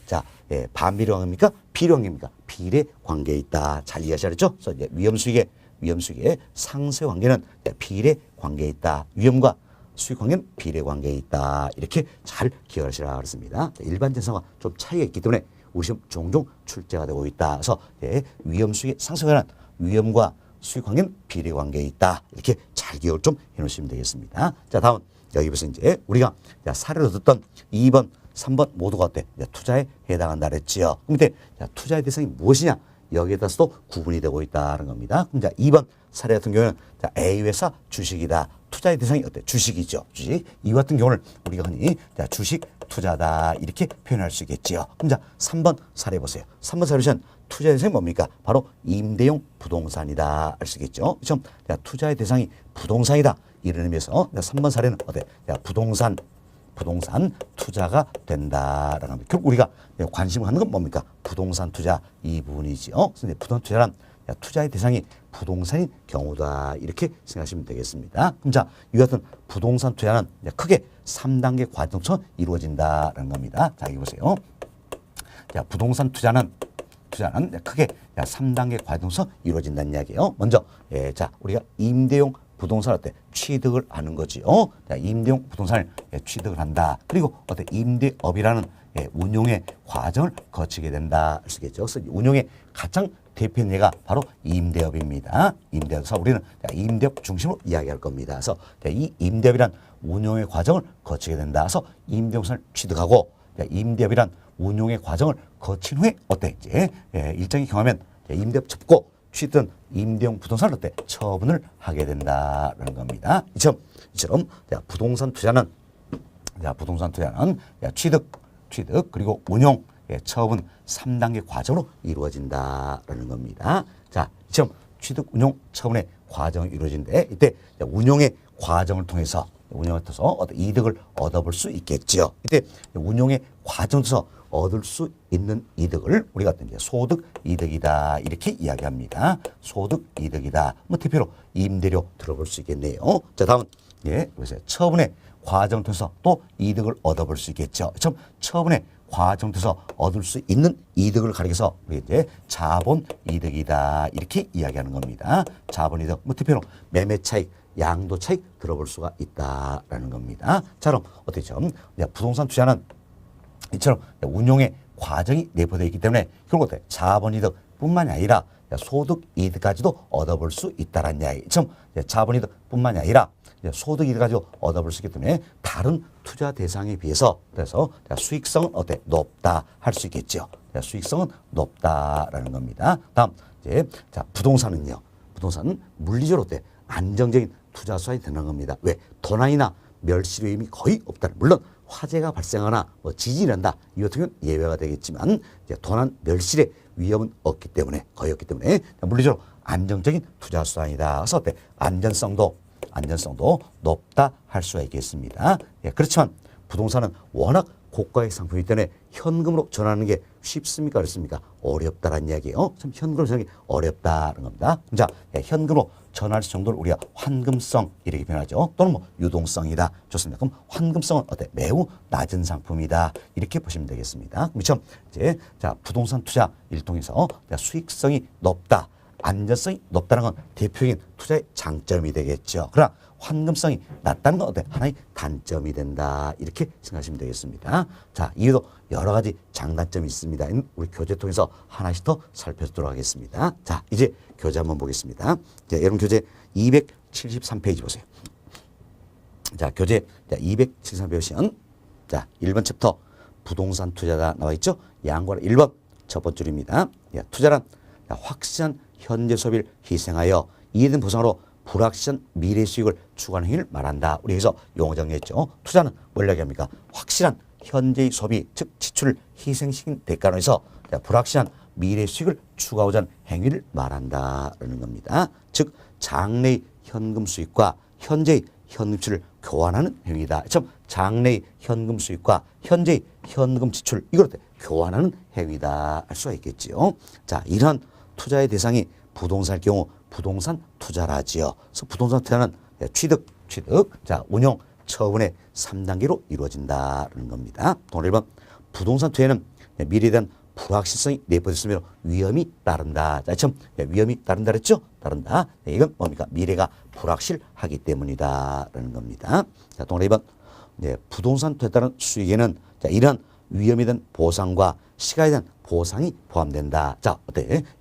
자, 반비례 관계입니까? 비례 관계입니까? 비례 관계에 있다. 잘 이해하셨죠? 그래서 이제 위험 수익의 상쇄 관계는 비례 관계에 있다. 위험과 수익 관계는 비례 관계에 있다. 이렇게 잘 기억하시라 그랬습니다. 일반 전사와 좀 차이가 있기 때문에 우리 시험 종종 출제가 되고 있다. 그래서 위험 수익의 상쇄 관계는 위험과 수익 관계는 비례 관계에 있다. 이렇게 잘 기억을 좀 해놓으시면 되겠습니다. 자, 다음 여기 보세요. 이제 우리가 사례로 듣던 2번, 3번 모두가 어때? 투자에 해당한다 그랬지요. 그럼 이때 투자의 대상이 무엇이냐? 여기에 따라서도 구분이 되고 있다는 겁니다. 그럼 2번 사례 같은 경우는 A 회사 주식이다. 투자의 대상이 어때? 주식이죠. 주식. 이와 같은 경우를 우리가 흔히 주식 투자다 이렇게 표현할 수 있겠지요. 그럼 3번 사례 보세요. 3번 사례 보시면 투자의 대상이 뭡니까? 바로 임대용 부동산이다 알 수 있겠죠. 그렇죠? 투자의 대상이 부동산이다. 이런 의미에서 3번 사례는 어때? 부동산 투자가 된다라는 겁니다. 결국 우리가 관심 갖는 건 뭡니까? 부동산 투자 이 부분이죠. 그래서 부동산 투자란 투자의 대상이 부동산인 경우다 이렇게 생각하시면 되겠습니다. 그럼 이와 같은 부동산 투자는 크게 3단계 과정처럼 이루어진다라는 겁니다. 자, 여기 보세요. 부동산 투자는 크게 3단계 과정에서 이루어진다는 이야기예요. 먼저 우리가 임대용 부동산 어때? 취득을 하는 거지요. 임대용 부동산을 취득을 한다. 그리고 어때? 임대업이라는 운용의 과정을 거치게 된다. 할 수 있겠죠. 그래서 운용의 가장 대표적인 예가 바로 임대업입니다. 임대업에서 우리는 임대업 중심으로 이야기할 겁니다. 그래서 이 임대업이란 운용의 과정을 거치게 된다. 그래서 임대부동산을 취득하고 임대업이란 운용의 과정을 거친 후에 어때? 이제 일정이 경하면 임대업 접고 취득된 임대용 부동산을 어때? 처분을 하게 된다라는 겁니다. 이처럼 부동산 투자는 취득 그리고 운용 처분 3단계 과정으로 이루어진다라는 겁니다. 자, 이처럼 취득, 운용, 처분의 과정이 이루어진데 이때 운용의 과정을 통해서 어떤 이득을 얻어볼 수 있겠죠. 이때 운용의 과정에서 얻을 수 있는 이득을 우리가 어떤 소득 이득이다 이렇게 이야기합니다. 소득 이득이다. 뭐 대표로 임대료 들어볼 수 있겠네요. 자, 다음은 보세요. 처분의 과정을 통해서 또 이득을 얻어볼 수 있겠죠. 처분의 과정을 통해서 얻을 수 있는 이득을 가리켜서 우리 이제 자본 이득이다 이렇게 이야기하는 겁니다. 자본 이득. 뭐 대표로 매매 차익, 양도 차익 들어볼 수가 있다라는 겁니다. 자, 그럼 어떻게 부동산 투자는 이처럼 운용의 과정이 내포되어 있기 때문에 결국 자본이득뿐만이 아니라 소득이득까지도 얻어볼 수 있다는 이야기. 자본이득뿐만이 아니라 소득이득까지도 얻어볼 수 있기 때문에 다른 투자 대상에 비해서 그래서 수익성은 높다 할 수 있겠죠. 수익성은 높다라는 겁니다. 다음 부동산은요. 부동산은 물리적으로 안정적인 투자 수단이 되는 겁니다. 왜? 도난이나 멸실 위험이 거의 없다. 물론 화재가 발생하거나 지진이 난다. 이 같은 경우는 예외가 되겠지만 도난 멸실의 위험은 없기 때문에 거의 없기 때문에 물리적으로 안정적인 투자 수단이다. 그래서 안전성도 높다 할 수가 있겠습니다. 그렇지만 부동산은 워낙 고가의 상품이기 때문에 현금으로 전환하는 게 쉽습니까? 그렇습니까? 어렵다라는 이야기예요. 참 현금으로 전환하기 어렵다는 겁니다. 자, 현금으로 전환할 정도를 우리가 환금성 이렇게 표현하죠. 또는 유동성이다. 좋습니다. 그럼 환금성은 매우 낮은 상품이다. 이렇게 보시면 되겠습니다. 그렇죠? 부동산 투자 일통에서 수익성이 높다. 안전성이 높다는 건 대표적인 투자의 장점이 되겠죠. 그러나 환금성이 낮다는 건 하나의 단점이 된다. 이렇게 생각하시면 되겠습니다. 자, 이외에도 여러 가지 장단점이 있습니다. 우리 교재 통해서 하나씩 더 살펴보도록 하겠습니다. 자, 이제 교재 한번 보겠습니다. 자, 여러분 교재 273페이지 보세요. 자, 교재 273페이지 보시면 자, 1번 챕터 부동산 투자가 나와 있죠. 양과로 1번 첫 번째 줄입니다. 투자란 확실한 현재 소비를 희생하여 이해된 보상으로 불확실한 미래 수익을 추구하는 행위를 말한다. 우리 여기서 용어 정리했죠. 투자는 원래 합니까? 확실한 현재의 소비, 즉 지출을 희생시킨 대가로 해서 불확실한 미래 수익을 추구하고자 하는 행위를 말한다라는 겁니다. 즉 장래의 현금 수익과 현재의 현금 지출을 교환하는 행위다. 장래의 현금 수익과 현재의 현금 지출 이걸 교환하는 행위다 할 수가 있겠지요. 자, 이러한 투자의 대상이 부동산일 경우 부동산 투자라지요. 그래서 부동산 투자는 취득, 자, 운용, 처분의 3단계로 이루어진다는 겁니다. 또 1번 부동산 투자는 미래에 대한 불확실성이 내포됐으며 위험이 따른다. 자, 위험이 따른다 그랬죠? 따른다. 이건 뭡니까? 미래가 불확실하기 때문이다라는 겁니다. 자, 또 2번 부동산 투자에 따른 수익에는 이러한 위험에 대한 보상과 시간에 대한 보상이 포함된다. 자,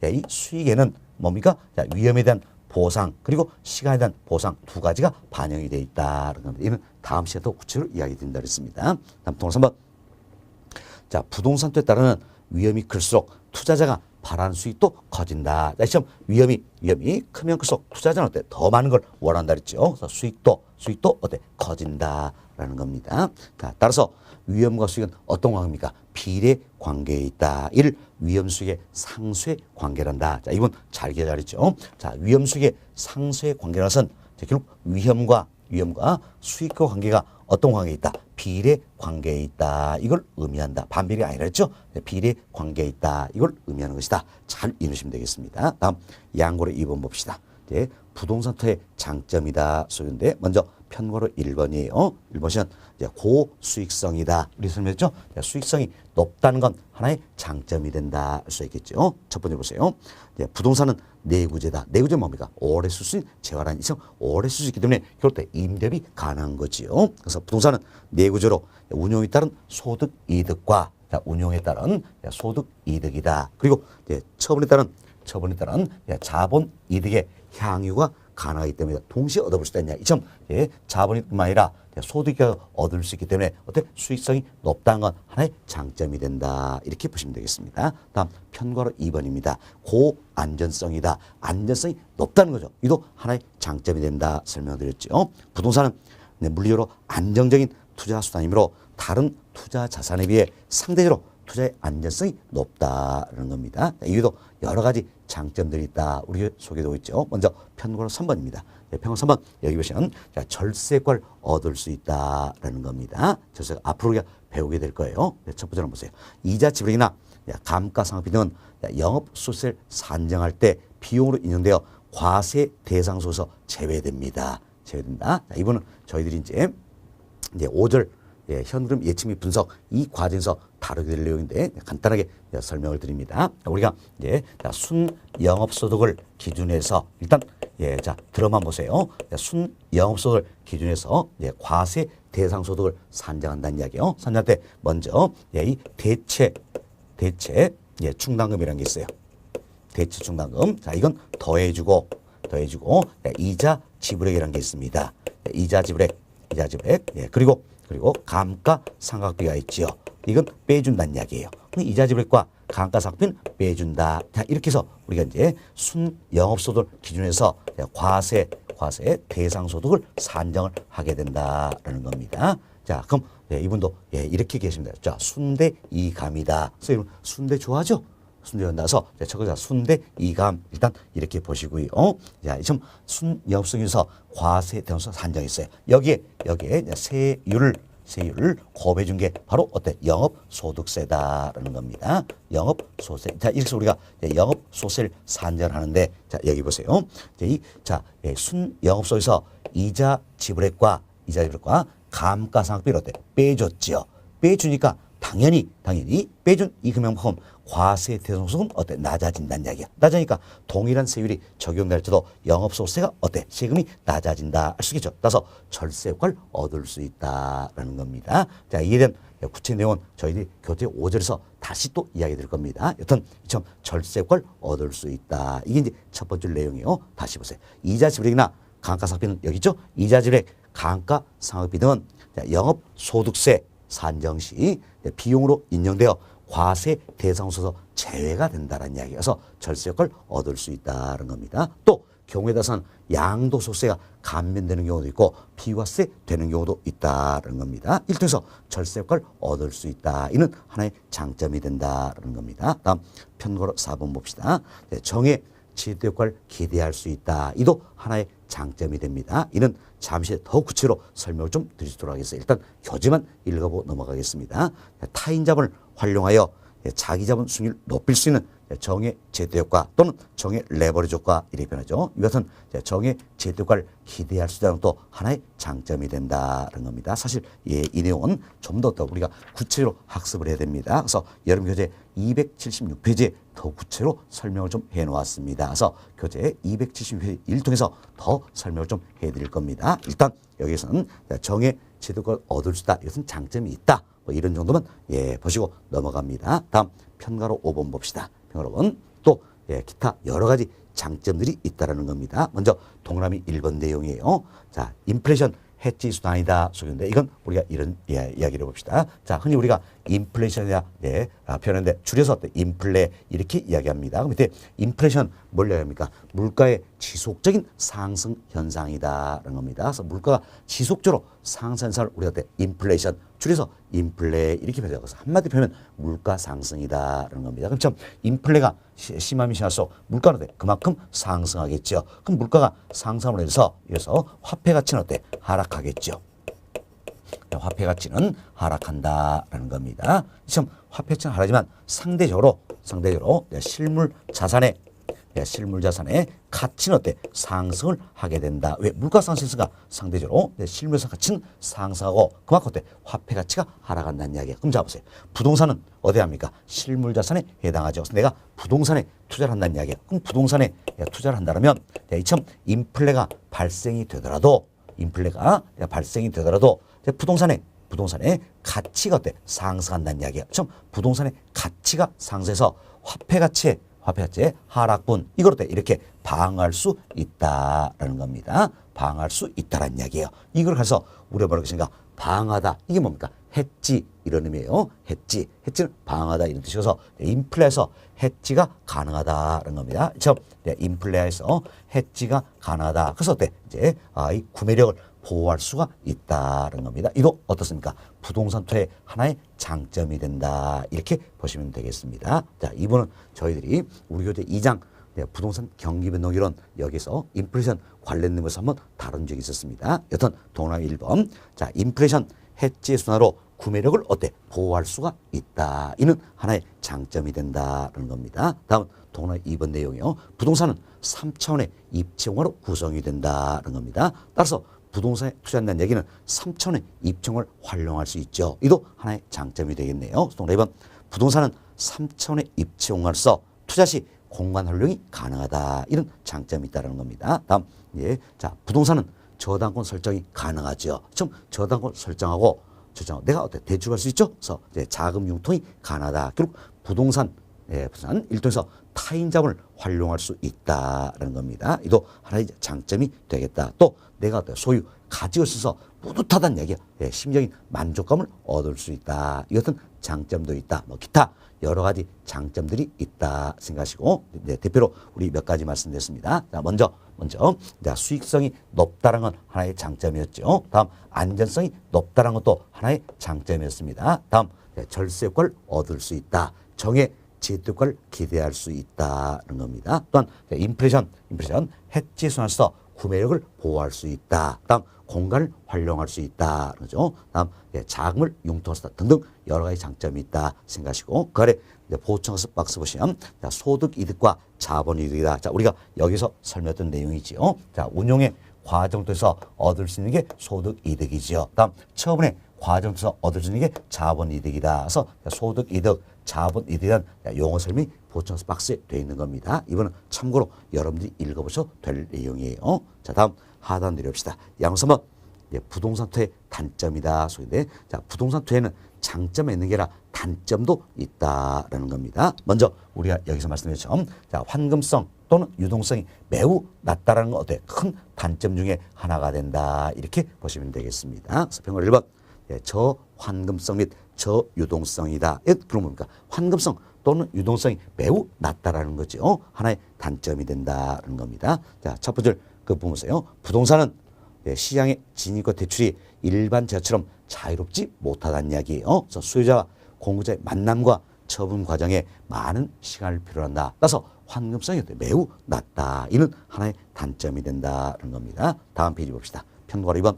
이 수익에는 뭡니까? 자, 위험에 대한 보상 그리고 시간에 대한 보상 두 가지가 반영이 되어 있다는 겁니다. 이는 다음 시간에 더 구체적으로 이야기 드린다 그랬습니다. 다음 또 3번. 자, 부동산 투자에 따르는 위험이 클수록 투자자가 바라는 수익도 커진다. 자, 위험이 크면 클수록 투자자는 더 많은 걸 원한다 그랬죠. 그래서 수익도 커진다라는 겁니다. 자, 따라서 위험과 수익은 어떤 관계입니까? 비례 관계에 있다. 이를 위험 수익의 상쇄 관계란다. 자, 이건 잘 기억하랬죠. 자, 위험 수익의 상쇄 관계라서는 결국 위험과 수익과 관계가 어떤 관계에 있다? 비례 관계에 있다. 이걸 의미한다. 반비례가 아니라 했죠. 비례 관계에 있다. 이걸 의미하는 것이다. 잘 이해하시면 되겠습니다. 다음 양고로 2번 봅시다. 부동산 투자의 장점이다. 소인데 먼저 편고로 1번이에요. 1번은 고수익성이다. 우리 설명했죠? 수익성이 높다는 건 하나의 장점이 된다 할 수 있겠죠. 첫 번째 보세요. 부동산은 내구재다. 내구재는 뭡니까? 오래 쓸 수 있는 재활한 이상 오래 쓸 수 있기 때문에 그럴 때 임대비 가능한 거지요. 그래서 부동산은 내구재로 운용에 따른 소득 이득과 운용에 따른 소득 이득이다. 그리고 처분에 따른 자본 이득의 향유가 가능하기 때문에 동시에 얻어볼 수 있다. 이 점, 자본이뿐만 아니라 소득이 얻을 수 있기 때문에 수익성이 높다는 건 하나의 장점이 된다. 이렇게 보시면 되겠습니다. 다음 편과로 2번입니다. 고안전성이다. 안전성이 높다는 거죠. 이도 하나의 장점이 된다. 설명드렸죠. 부동산은 물리적으로 안정적인 투자 수단이므로 다른 투자 자산에 비해 상대적으로 투자의 안전성이 높다는 겁니다. 이외에도 여러 가지 장점들이 있다. 우리 소개되고 있죠. 먼저 편고로 3번입니다. 편고 3번 여기 보시면 절세권을 얻을 수 있다라는 겁니다. 절세 앞으로 우리가 배우게 될 거예요. 첫 번째로 보세요. 이자 지불액이나 감가상각비 등은 영업소득세를 산정할 때 비용으로 인정되어 과세 대상소에서 제외됩니다. 제외된다. 자, 이번은 저희들이 이제 5절 현금 예측 및 분석 이 과정에서 다루게 될 내용인데 간단하게 설명을 드립니다. 우리가 이제 순영업소득을 기준해서 일단 자 들어만 보세요. 순영업소득을 기준해서 과세 대상소득을 산정한다는 이야기요. 산정할 때 먼저 이 대체 충당금이라는 게 있어요. 대체 충당금. 자 이건 더해주고 이자 지불액이라는 게 있습니다. 이자 지불액. 그리고 감가상각비가 있지요. 이건 빼준다는 이야기예요. 이자 지불액과 감가상각비는 빼준다. 자 이렇게 해서 우리가 이제 순영업소득을 기준해서 과세 대상소득을 산정을 하게 된다라는 겁니다. 자 그럼 이분도 이렇게 계십니다. 자 순대 이감이다. 선생님 순대 좋아하죠? 순대 나서 첫 번째 순대 이감 일단 이렇게 보시고요. 자 지금 순영업소득에서 과세 대상소득 산정했어요. 여기에 세율을 곱해 준 게 바로 어때? 영업소득세다라는 겁니다. 영업소득세. 자, 이렇게 해서 우리가 영업소득세를 산정하는데, 자, 여기 보세요. 순영업소에서 이자 지불액과 감가상각비를 어때? 빼줬지요. 빼주니까 당연히 빼준 이 금액만큼 과세 대상소득은 어때? 낮아진다는 이야기야. 낮아지니까 동일한 세율이 적용될 때도 영업소득세가 어때? 세금이 낮아진다 할 수 있겠죠. 따라서 절세 효과를 얻을 수 있다라는 겁니다. 자, 이에 대한 구체 내용은 저희들이 교재 5절에서 다시 또 이야기 드릴 겁니다. 여튼 이처럼 절세 효과를 얻을 수 있다. 이게 이제 첫 번째 내용이에요. 다시 보세요. 이자 지불액이나 감가상각비는 여기 있죠? 이자 지불액, 감가상각비 등은 영업소득세 산정 시 비용으로 인정되어 과세 대상소에서 제외가 된다는 이야기여서 절세 효과를 얻을 수 있다는 겁니다. 또 경우에 따라서는 양도소득세가 감면되는 경우도 있고 비과세 되는 경우도 있다는 겁니다. 이를 통해서 절세 효과를 얻을 수 있다. 이는 하나의 장점이 된다는 겁니다. 다음 편거로 4번 봅시다. 정의 제도 효과를 기대할 수 있다. 이도 하나의 장점이 됩니다. 이는 잠시 더 구체로 설명을 좀 드리도록 하겠습니다. 일단 교재만 읽어보고 넘어가겠습니다. 타인 자본을 활용하여 자기 자본 수익을 높일 수 있는 정의 제도 효과 또는 정의 레버리지 효과 이렇게 표현하죠. 이것은 정의 제도 효과를 기대할 수 있다는 또 하나의 장점이 된다는 겁니다. 사실 이 내용은 좀 더 우리가 구체로 학습을 해야 됩니다. 그래서 여러분 교재 276페이지에 더 구체로 설명을 좀 해놓았습니다. 그래서 교재 276페이지를 통해서 더 설명을 좀 해드릴 겁니다. 일단 여기서는 정의 제도 효과를 얻을 수 있다. 이것은 장점이 있다. 뭐 이런 정도만 보시고 넘어갑니다. 다음 편가로 5번 봅시다. 편가로 5번 또 기타 여러 가지 장점들이 있다라는 겁니다. 먼저 동그라미 1번 내용이에요. 자, 인플레이션 해지 수단이다 속인데 이건 우리가 이런 이야기를 봅시다. 자, 흔히 우리가 인플레이션이야 표현하는데 줄여서 인플레 이렇게 이야기합니다. 그 밑에 인플레이션 뭘 이야기합니까? 물가의 지속적인 상승 현상이다라는 겁니다. 그래서 물가가 지속적으로 상승 현상을 우리가 인플레이션 줄여서 인플레 이렇게 표현해요. 그래서 한마디 표현은 물가 상승이다라는 겁니다. 그럼 인플레가 심하면 심할수록 물가는 그만큼 상승하겠죠. 그럼 물가가 상승으로 해서 화폐 가치는 어때? 하락하겠죠. 화폐 가치는 하락한다라는 겁니다. 지금 화폐 가치는 하락하지만 상대적으로 실물 자산의 가치는 어때? 상승을 하게 된다. 왜? 물가 상승세가 상대적으로 실물 자산 가치는 상승하고 그만큼 어때? 화폐 가치가 하락한다는 이야기예요. 그럼 잡으세요. 부동산은 어디 합니까? 실물 자산에 해당하죠. 그래서 내가 부동산에 투자를 한다는 이야기예요. 그럼 부동산에 투자를 한다면 이처럼 인플레가 발생이 되더라도 부동산의 가치가 어때? 상승한다는 이야기예요. 좀 부동산의 가치가 상승해서 화폐 가치의 하락분 이걸 어때? 이렇게 방어할 수 있다라는 겁니다. 방어할 수 있다라는 이야기예요. 이걸 가서 우리가 뭐라고 했습니까? 방어하다. 이게 뭡니까? 해지 이런 의미예요. 해지는 방어하다 이런 뜻이어서 인플레에서 해지가 가능하다는 겁니다. 즉 인플레에서 해지가 가능하다. 그래서 어때? 이제 이 구매력을 보호할 수가 있다는 겁니다. 이도 어떻습니까? 부동산 투자의 하나의 장점이 된다. 이렇게 보시면 되겠습니다. 자, 이번은 저희들이 우리 교재 2장 부동산 경기 변동 이론 여기서 인플레이션 관련된 것을 한번 다룬 적이 있었습니다. 여튼 동그라미 1번. 자, 인플레이션 해지 순환으로 구매력을 어때? 보호할 수가 있다. 이는 하나의 장점이 된다는 겁니다. 다음 동그라미 2번 내용이요. 부동산은 3차원의 입지형으로 구성이 된다는 겁니다. 따라서 부동산에 투자한다는 얘기는 3차원의 입지형을 활용할 수 있죠. 이도 하나의 장점이 되겠네요. 동그라미 2번 부동산은 3차원의 입지형으로서 투자 시 공간 활용이 가능하다. 이런 장점이 있다는 겁니다. 다음 자 부동산은 저당권 설정이 가능하죠. 좀 저당권 설정하고 내가 어때 대출할 수 있죠. 그래서 이제 자금 융통이 가능하다. 결국 부동산 부산 일동에서 타인 자본을 활용할 수 있다는 겁니다. 이도 하나의 장점이 되겠다. 또 내가 소유 가지고 있어서 뿌듯하다는 얘기야. 심적인 만족감을 얻을 수 있다. 이 같은 장점도 있다. 뭐 기타 여러 가지 장점들이 있다 생각하시고 대표로 우리 몇 가지 말씀드렸습니다. 자, 먼저 자, 수익성이 높다는 건 하나의 장점이었죠. 다음 안전성이 높다는 것도 하나의 장점이었습니다. 다음 절세 효과를 얻을 수 있다. 정의 제도 효과를 기대할 수 있다는 겁니다. 또한 인플레이션 해지 순환에서 구매력을 보호할 수 있다. 다음 공간을 활용할 수 있다. 그죠? 다음 자금을 융통할 수 있다. 등등 여러 가지 장점이 있다 생각하시고 그 아래 보충학습 박스 보시면 자, 소득 이득과 자본 이득이다. 자, 우리가 여기서 설명했던 내용이지요. 자, 운용의 과정 통해서 얻을 수 있는 게 소득 이득이지요. 다음 처분의 과정 통해서 얻을 수 있는 게 자본 이득이다. 그래서 소득 이득, 자본 이득에 대한 용어 설명이 보충학습 박스에 되어 있는 겁니다. 이거는 참고로 여러분들이 읽어보셔도 될 내용이에요. 자, 다음 하단 내려봅시다. 양성은 부동산 투자의 단점이다. 소인데 자, 부동산 투자에는 장점이 있는 게 아니라 단점도 있다라는 겁니다. 먼저 우리가 여기서 말씀드렸죠. 자, 환금성 또는 유동성이 매우 낮다라는 건 어때? 큰 단점 중에 하나가 된다. 이렇게 보시면 되겠습니다. 그래서 평균 1번 저환금성 및 저유동성이다. 그럼 뭡니까? 환금성 또는 유동성이 매우 낮다라는 거죠. 하나의 단점이 된다는 겁니다. 자, 첫 번째 그 보세요. 부동산은 시장의 진입과 대출이 일반 재화처럼 자유롭지 못하다는 이야기예요. 그래서 수요자와 공급자의 만남과 처분 과정에 많은 시간을 필요한다. 따라서 환금성이 매우 낮다. 이는 하나의 단점이 된다는 겁니다. 다음 페이지 봅시다. 평가로 2번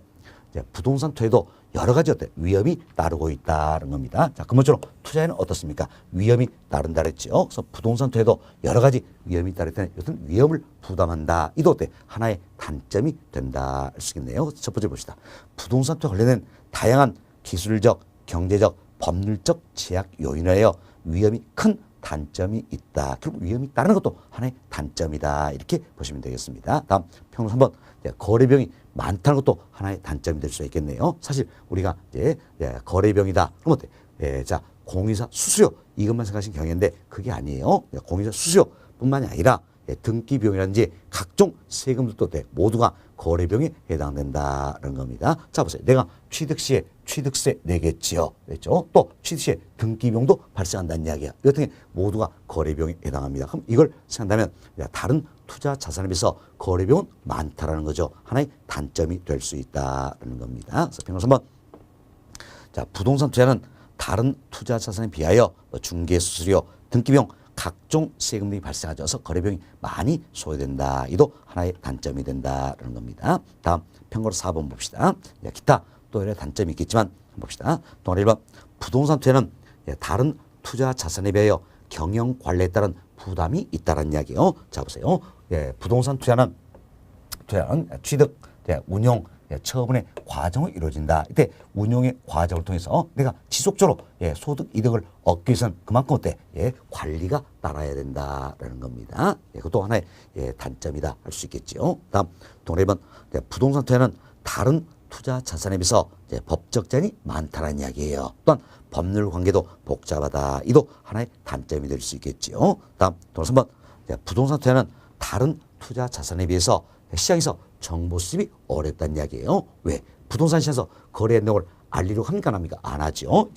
부동산 투자에도 여러 가지 위험이 따르고 있다는 겁니다. 자, 근본적으로 투자에는 어떻습니까? 위험이 따른다 그랬죠. 그래서 부동산 투자에도 여러 가지 위험이 따르기 때문에 이것은 위험을 부담한다. 이도 어때? 하나의 단점이 된다 할 수 있겠네요. 첫 번째 봅시다. 부동산 투자 관련된 다양한 기술적, 경제적, 법률적 제약 요인에 의하여 위험이 큰 단점이 있다. 결국 위험이 따르는 것도 하나의 단점이다. 이렇게 보시면 되겠습니다. 다음 평론 3번 거래비용이 많다는 것도 하나의 단점이 될 수 있겠네요. 사실 우리가 이제 거래비용이다. 그럼 어때? 자, 공인사 수수료 이것만 생각하시는 경우인데 그게 아니에요. 공인사 수수료뿐만이 아니라 등기비용이라든지 각종 세금들도 모두가 거래비용에 해당된다는 겁니다. 자, 보세요. 내가 취득 시에 취득세 내겠지요. 그렇죠? 또 취득 시에 등기비용도 발생한다는 이야기야. 이 같은 게 모두가 거래비용에 해당합니다. 그럼 이걸 생각한다면 다른 투자 자산에 비해서 거래비용은 많다라는 거죠. 하나의 단점이 될 수 있다는 겁니다. 그래서 평론 3번. 자, 부동산 투자는 다른 투자 자산에 비하여 중개 수수료, 등기비용, 각종 세금 등이 발생하죠. 그래서 거래비용이 많이 소요된다. 이도 하나의 단점이 된다는 겁니다. 다음 평가로 4번 봅시다. 기타 또 여러 단점이 있겠지만 봅시다. 동아리 1번 부동산 투자는 다른 투자 자산에 비하여 경영 관리에 따른 부담이 있다는 이야기요. 자, 보세요. 부동산 투자는 취득, 운용, 처분의 과정이 이루어진다. 이때 운용의 과정을 통해서 내가 지속적으로 소득 이득을 얻기 위해서는 그만큼 어때? 관리가 따라야 된다라는 겁니다. 그것도 하나의 단점이다 할 수 있겠죠. 다음 동그라미 2번 부동산 투자는 다른 투자 자산에 비해서 법적 제한이 많다는 이야기예요. 또한 법률 관계도 복잡하다. 이도 하나의 단점이 될 수 있겠죠. 다음 동그라미 3번 부동산 투자는 다른 투자 자산에 비해서 시장에서 정보 수집이 어렵다는 이야기예요. 왜? 부동산 시장에서 거래 내용을 알리려고 합니까? 안 합니까? 안 하죠.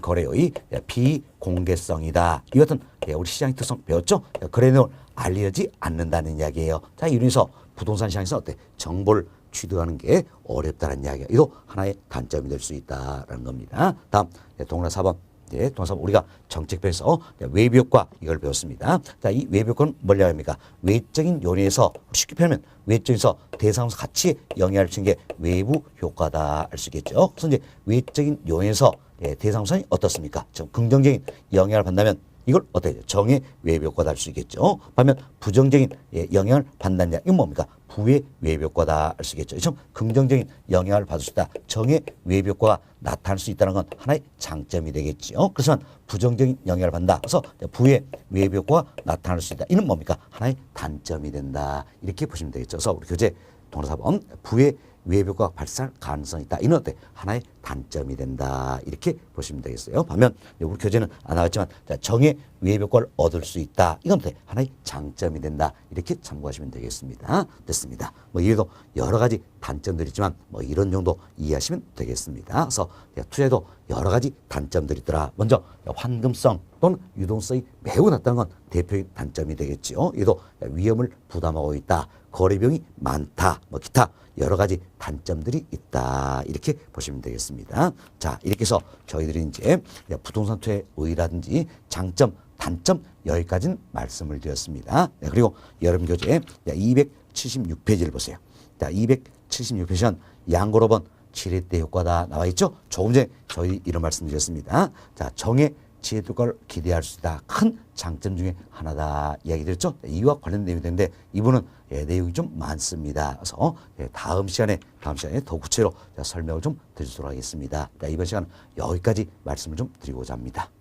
거래의 비공개성이다. 이 같은 우리 시장의 특성 배웠죠? 거래 내용을 알리지 않는다는 이야기예요. 자, 이로 인해서 부동산 시장에서 어때? 정보를 취득하는 게 어렵다는 이야기예요. 이도 하나의 단점이 될 수 있다는 겁니다. 다음 동그라미 4번 예, 동사법 우리가 정책편에서 외부 효과 이걸 배웠습니다. 자, 이 외부 효과는 뭐냐 합니까? 외적인 요인에서 쉽게 표현하면 외적에서 대상으로서 같이 영향을 주는 게 외부 효과다 알 수 있겠죠. 그래서 이제 외적인 요인에서 예, 대상선이 어떻습니까? 좀 긍정적인 영향을 받는다면 이걸 어떻게 해요? 정의 외부 효과다 할 수 있겠죠. 반면 부정적인 예, 영향을 받는다냐 이건 뭡니까? 부의 외부 효과다 할 수 있겠죠. 좀 긍정적인 영향을 받을 수 있다. 정의 외부 효과가 나타날 수 있다는 건 하나의 장점이 되겠죠. 그래서 부정적인 영향을 받는다. 그래서 부의 외부 효과가 나타날 수 있다. 이는 뭡니까? 하나의 단점이 된다. 이렇게 보시면 되겠죠. 그래서 우리 교재 동사범 부의 외부 효과가 발생할 가능성이 있다. 이는 어때? 하나의 단점이 된다. 이렇게 보시면 되겠어요. 반면 우리 교재는 안 나왔지만 정의 외부 효과를 얻을 수 있다. 이건 어때? 하나의 장점이 된다. 이렇게 참고하시면 되겠습니다. 됐습니다. 뭐 이외에도 여러 가지 단점들이 있지만 뭐 이런 정도 이해하시면 되겠습니다. 그래서 투자에도 여러 가지 단점들이 있더라. 먼저 환금성 또는 유동성이 매우 낮다는 건 대표적인 단점이 되겠지요. 이도 위험을 부담하고 있다. 거래비용이 많다. 뭐 기타 여러 가지 단점들이 있다. 이렇게 보시면 되겠습니다. 자, 이렇게 해서 저희들이 이제 부동산 투자의 의의라든지 장점, 단점 여기까지는 말씀을 드렸습니다. 그리고 여러분 교재 276페이지를 보세요. 자, 276페이지는 양고로번 7회 때 효과다 나와 있죠. 조금 전에 저희 이런 말씀 드렸습니다. 자, 정의 지혜 효과를 기대할 수 있다. 큰 장점 중에 하나다 이야기 드렸죠. 이와 관련된 내용이 되는데 이분은 내용이 좀 많습니다. 그래서 다음 시간에 더 구체로 설명을 좀 드리도록 하겠습니다. 이번 시간 여기까지 말씀을 좀 드리고자 합니다.